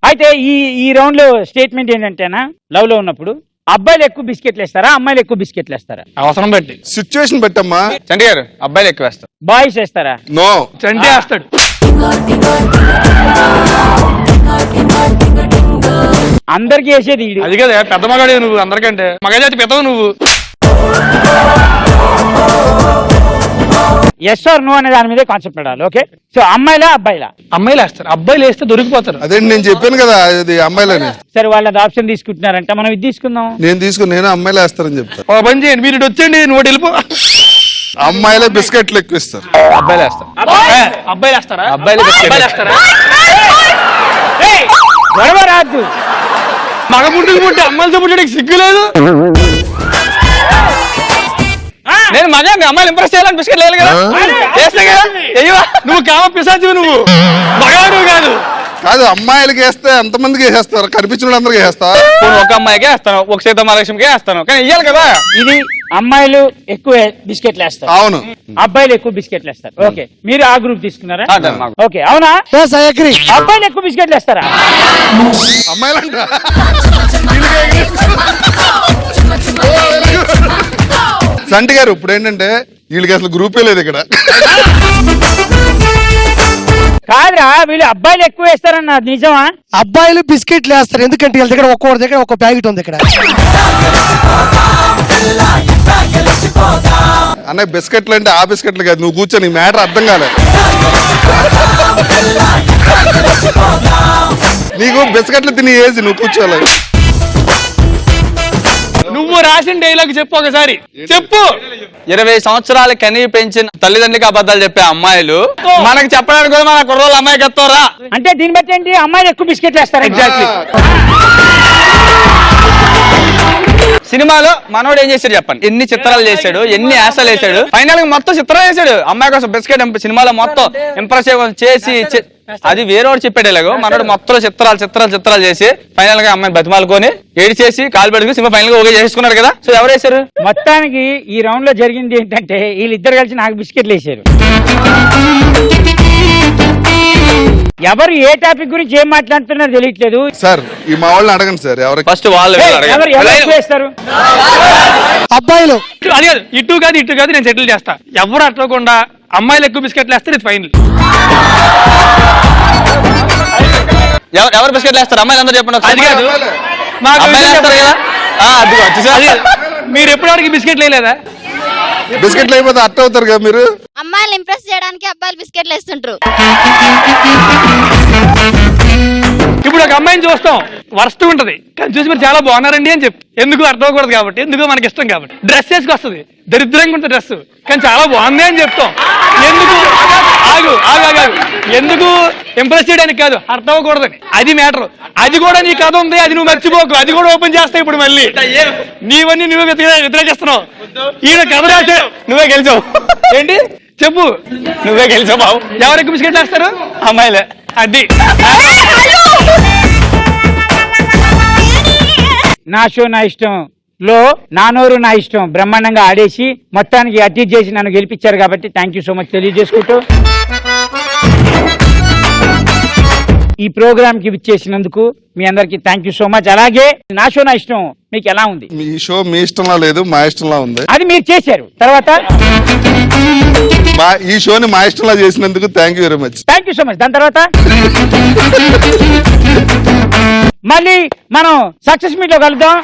అయితే ఈ రౌండ్ లో స్టేట్మెంట్ ఏంటంటేనా, లవ్ లో ఉన్నప్పుడు అబ్బాయిలు ఎక్కువ బిస్కెట్లు వేస్తారా, అమ్మాయిలు ఎక్కువ బిస్కెట్లు వేస్తారా? అవసరం బట్టి, సిచ్యువేషన్ బట్టమ్మా. చంటి గారు అబ్బాయిలు ఎక్కువ వేస్తారు. బాయ్స్ వేస్తారా? నో, చంటి వేస్తాడు. అందరికి వేసేది ఈడు. అది కదా పెద్ద మగాడే నువ్వు, అందరికంటే మగజాతి పెద్దవు నువ్వు. ఎస్ ఆర్ నో అనే దాని మీదే కాన్సెప్ట్ పడాలి. ఓకే, సో అమ్మాయిలా అబ్బాయిలా? అమ్మాయిలు వేస్తారు. అబ్బాయిలు వేస్తే దొరికిపోతారు. అదే నేను చెప్పాను కదా, ఇది అమ్మాయిలని. సరే, వాళ్ళది ఆప్షన్ తీసుకుంటున్నారంట, మనం ఇది తీసుకుందాం. నేను అమ్మాయిలు వేస్తారని చెప్తాను. ఓ పని చేయండి, మీరు ఇటు వచ్చేయండి, నువ్వు వెళ్ళిపో. అమ్మాయిలే బిస్కెట్లు ఎక్కువ ఇస్తారు. అబ్బాయిలు వేస్తారు. అబ్బాయిలు వేస్తారా? అబ్బాయిలు అబ్బాయిలు వేస్తారా? ఏయ్, గొడవ రాద్దు. మగ పుట్టుకు పుట్టి అమ్మాయిలతో పుట్టడానికి సిగ్గు లేదు. నేను మగ అమ్మాయిలు ఇంప్రెస్ చేయాలని బిస్కెట్ లేదు కదా, చేస్తే కదా. అయ్యో నువ్వు కామ పిశాచివి, నువ్వు మగాడు కాదు. కాదు, అమ్మాయిలకి వేస్తే ఎంతమందికి వేసేస్తారు? కనిపించిన అందరికి వేస్తావా? ఒక అమ్మాయికే వేస్తాను, ఒక సీతామహాలక్ష్మికే వేస్తాను, కానీ ఇయ్యాలి కదా. ఇది అమ్మాయిలు ఎక్కువ బిస్కెట్లు వేస్తారు, అవును. అబ్బాయిలు ఎక్కువ బిస్కెట్లు వేస్తారు. ఓకే, మీరు ఆ గ్రూప్ తీసుకున్నారా? మాకు. ఓకే, అవునా? Yes, I agree. అబ్బాయిలు ఎక్కువ బిస్కెట్లు వేస్తారా? అమ్మాయిలంట సంటి గారు ఇప్పుడు ఏంటంటే వీళ్ళకి అసలు గ్రూపే లేదు ఇక్కడ. కాదురా, వీళ్ళు అబ్బాయిలు ఎక్కువ వేస్తారన్న నిజమా? అబ్బాయిలు బిస్కెట్లు వేస్తారు, ఎందుకంటే వీళ్ళ దగ్గర ఒక్కొక్కరి దగ్గర ఒక ప్యాకెట్ ఉంది ఇక్కడ. అన్న బిస్కెట్లు అంటే ఆ బిస్కెట్లు కాదు, నువ్వు కూర్చో, నీ మ్యాటర్ అర్థం కాలేదు. నీకు బిస్కెట్లు తిని ఏజ్, నువ్వు కూర్చోవాలి. నువ్వు రాసిన డైలాగ్ చెప్పు ఒకసారి, చెప్పు. 20 సంవత్సరాలు కని పెంచిన తల్లిదండ్రులకి అబద్ధాలు చెప్పే అమ్మాయిలు మనకు చెప్పడానికి కూడా మన కుర్రోళ్ళు అమ్మాయికి ఎత్తారా? అంటే దీన్ని బట్టి ఏంటి, అమ్మాయిలు ఎక్కువ బిస్కెట్లు వేస్తారు. ఎగ్జాక్ట్లీ. సినిమాలో మనోడు ఏం చేశాడు చెప్పండి? ఎన్ని చిత్రాలు చేశాడు, ఎన్ని ఆశలు వేసాడు, ఫైనల్ గా మొత్తం చిత్రాలు వేసాడు. అమ్మాయి కోసం బిస్కెట్ సినిమాలో మొత్తం ఇంప్రెస్ చేసి అది వేరేవాడు చెప్పాడు. ఇలాగో మనోడు మొత్తం చిత్రాలు చేసి ఫైనల్ గా అమ్మాయిని బతిమాలుకొని ఏడి చేసి కాలు పెట్టుకుని సినిమా ఫైనల్ గా ఓకే చేసుకున్నాడు కదా. సో ఎవరు వేశారు? మొత్తానికి ఈ రౌండ్ లో జరిగింది ఏంటంటే వీళ్ళిద్దరు కలిసి నాకు బిస్కెట్లు వేసారు. ఎవరు ఏ టాపిక్ గురించి ఏం మాట్లాడుతున్నారో తెలియట్లేదు. సార్ ఈ మా వాళ్ళని అడగండి సార్, ఎవరికి ఫస్ట్ వాళ్ళు ఎవరు వేస్తారు? అబ్బాయిలు. అది కాదు, ఇటు కాదు నేను సెటిల్ చేస్తా. ఎవరు అట్లకుండా అమ్మాయిలు ఎక్కువ బిస్కెట్లు వేస్తారు, ఇది ఫైనల్. ఎవరు బిస్కెట్లు వేస్తారు? అమ్మాయిలు అందరూ చెప్పండి. అది కాదు, మీరు ఎప్పుడు వాడికి బిస్కెట్లు వేయలేదా? బిస్కెట్లు అయిపోతే అట్ట అవుతారు కదా మీరు. అమ్మాయిలు ఇంప్రెస్ చేయడానికి అబ్బాయిలు బిస్కెట్లు వేస్తుంటారు. ఇప్పుడు ఒక అమ్మాయిని చూస్తాం, వర్స్ట్ ఉంటది, కానీ చూసి మీరు చాలా బాగున్నారండి అని చెప్పు. ఎందుకు అర్థం అవ్వకూడదు కాబట్టి, ఎందుకు మనకి ఇష్టం కాబట్టి. డ్రెస్ వేసుకొస్తుంది, దరిద్రంగా ఉంటుంది డ్రెస్, కానీ చాలా బాగుంది అని చెప్తాం. ఎందుకు ఆగు ఆగు ఆగు ఆగు. ఎందుకు ఇంప్రెస్ చేయడానికి కాదు, అర్థం అవ్వకూడదని. అది మ్యాటర్. అది కూడా నీ కథ ఉంది, అది నువ్వు మర్చిపోకు. అది కూడా ఓపెన్ చేస్తావు ఇప్పుడు మళ్ళీ. నీవన్నీ నువ్వే వ్యతిరేకిస్తున్నావు. ఈయన కథ రాసే నువ్వే గెలిచావు. ఏంటి చెప్పు, నువ్వే గెలిచావు బాబు. ఎవరు ఎక్కువ బిస్కెట్ వేస్తారు? అమ్మాయిలే. అది నా షో నా ఇష్టం లో నా నోరు నా ఇష్టం బ్రహ్మాండంగా ఆడేసి మొత్తానికి అటీట్ చేసి నన్ను గెలిపించారు కాబట్టి థ్యాంక్ యూ సో మచ్ తెలియజేసుకుంటూ ఈ ప్రోగ్రామ్ కి విచ్చేసినందుకు మీ అందరికి థ్యాంక్ యూ సో మచ్. అలాగే నా షో నా ఇష్టం మీకు ఎలా ఉంది? మీ షో మీ ఇష్టంలా లేదు, మా ఇష్టంలా ఉంది. అది మీరు చేశారు. తర్వాత ఈ షోని మా ఇష్టంలా చేసినందుకు thank you very much. Thank you so much. దాని తర్వాత మళ్ళీ మనం సక్సెస్ మీట్ లో కలుద్దాం.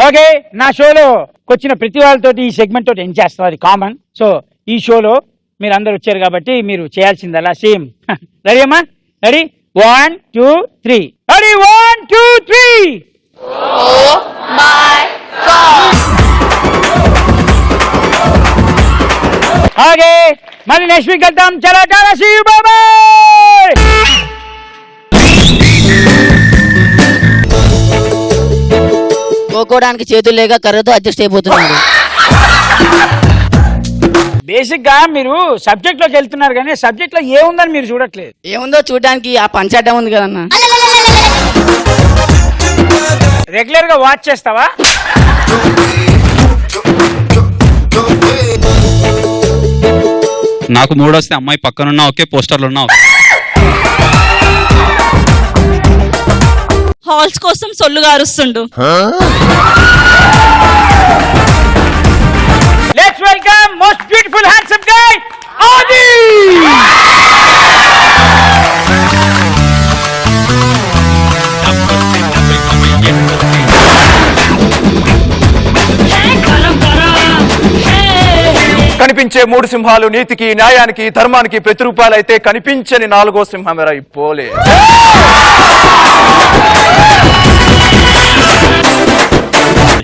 ఓకే, నా షోలో వచ్చిన ప్రతి వాళ్ళతోటి ఈ సెగ్మెంట్ తోటి ఎండ్ చేస్తాం, అది కామన్. సో ఈ షోలో మీరు అందరు వచ్చారు కాబట్టి మీరు చేయాల్సిందల్లా సేమ్. రెడీ అమ్మా? రెడీ? 1 2 3. రెడీ? 1 2 3. ఓకే, మళ్ళీ నెక్స్ట్ వీక్ వెళ్తాం. చలో చలో, సీ యు, బై బై. కోకోడానికి చేతులు లేక కర్రతో అడ్జస్ట్ అయిపోతున్నాడు. బేసిక్ గా మీరు సబ్జెక్ట్ లోకి వెళ్తున్నారు కానీ సబ్జెక్ట్ లో ఏముందని మీరు చూడట్లేదు. ఏముందో చూడడానికి ఆ పంచాటం ఉంది కదన్నా. రెగ్యులర్ గా వాచ్ చేస్తావా? నాకు మూడొస్తే అమ్మాయి పక్కనున్నా ఓకే, పోస్టర్లు ఉన్నా ఓకే. హాల్స్ కోసం సొల్లుగా అరుస్తుండు. Let's welcome most beautiful handsome guy Aadi. కనిపించే 3 సింహాలు నీతికి, న్యాయానికి, ధర్మానికి ప్రతిరూపాలైతే కనిపించని 4వ సింహమేరా ఈ పోలే.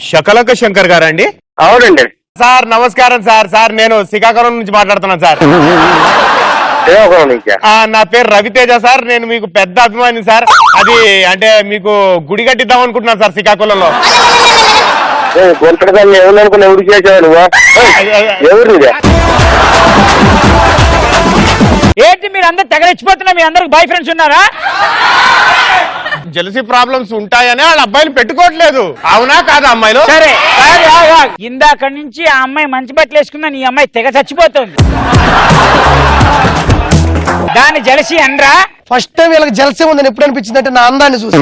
శకలక శంకర్ గారండి? అవునండి సార్ నమస్కారం సార్. సార్ నేను శ్రీకాకుళం నుంచి మాట్లాడుతున్నాను సార్. నా పేరు రవితేజ సార్. నేను మీకు పెద్ద అభిమాని సార్. అది అంటే మీకు గుడి కట్టిద్దాం అనుకుంటున్నాను సార్ శ్రీకాకుళంలో. ఏంటి మీరు అందరు తెగరెచ్చిపోతున్నా? మీ అందరికి బాయ్ ఫ్రెండ్స్ ఉన్నారా? జెలసీ ప్రాబ్లమ్స్ ఉంటాయని వాళ్ళ అబ్బాయిని పెట్టుకోవట్లేదు. అవునా కాదా అమ్మాయిలు? సరే ఇందాక నుంచి ఆ అమ్మాయి మంచి బట్టలు వేసుకున్నా, నీ అమ్మాయి తెగ చచ్చిపోతుంది. దాని జలసి అనరా? ఫస్ట్ టైం వీళ్ళకి జలసీ ఉందని ఎప్పుడు అనిపించింది అంటే నా అందాన్ని చూసి.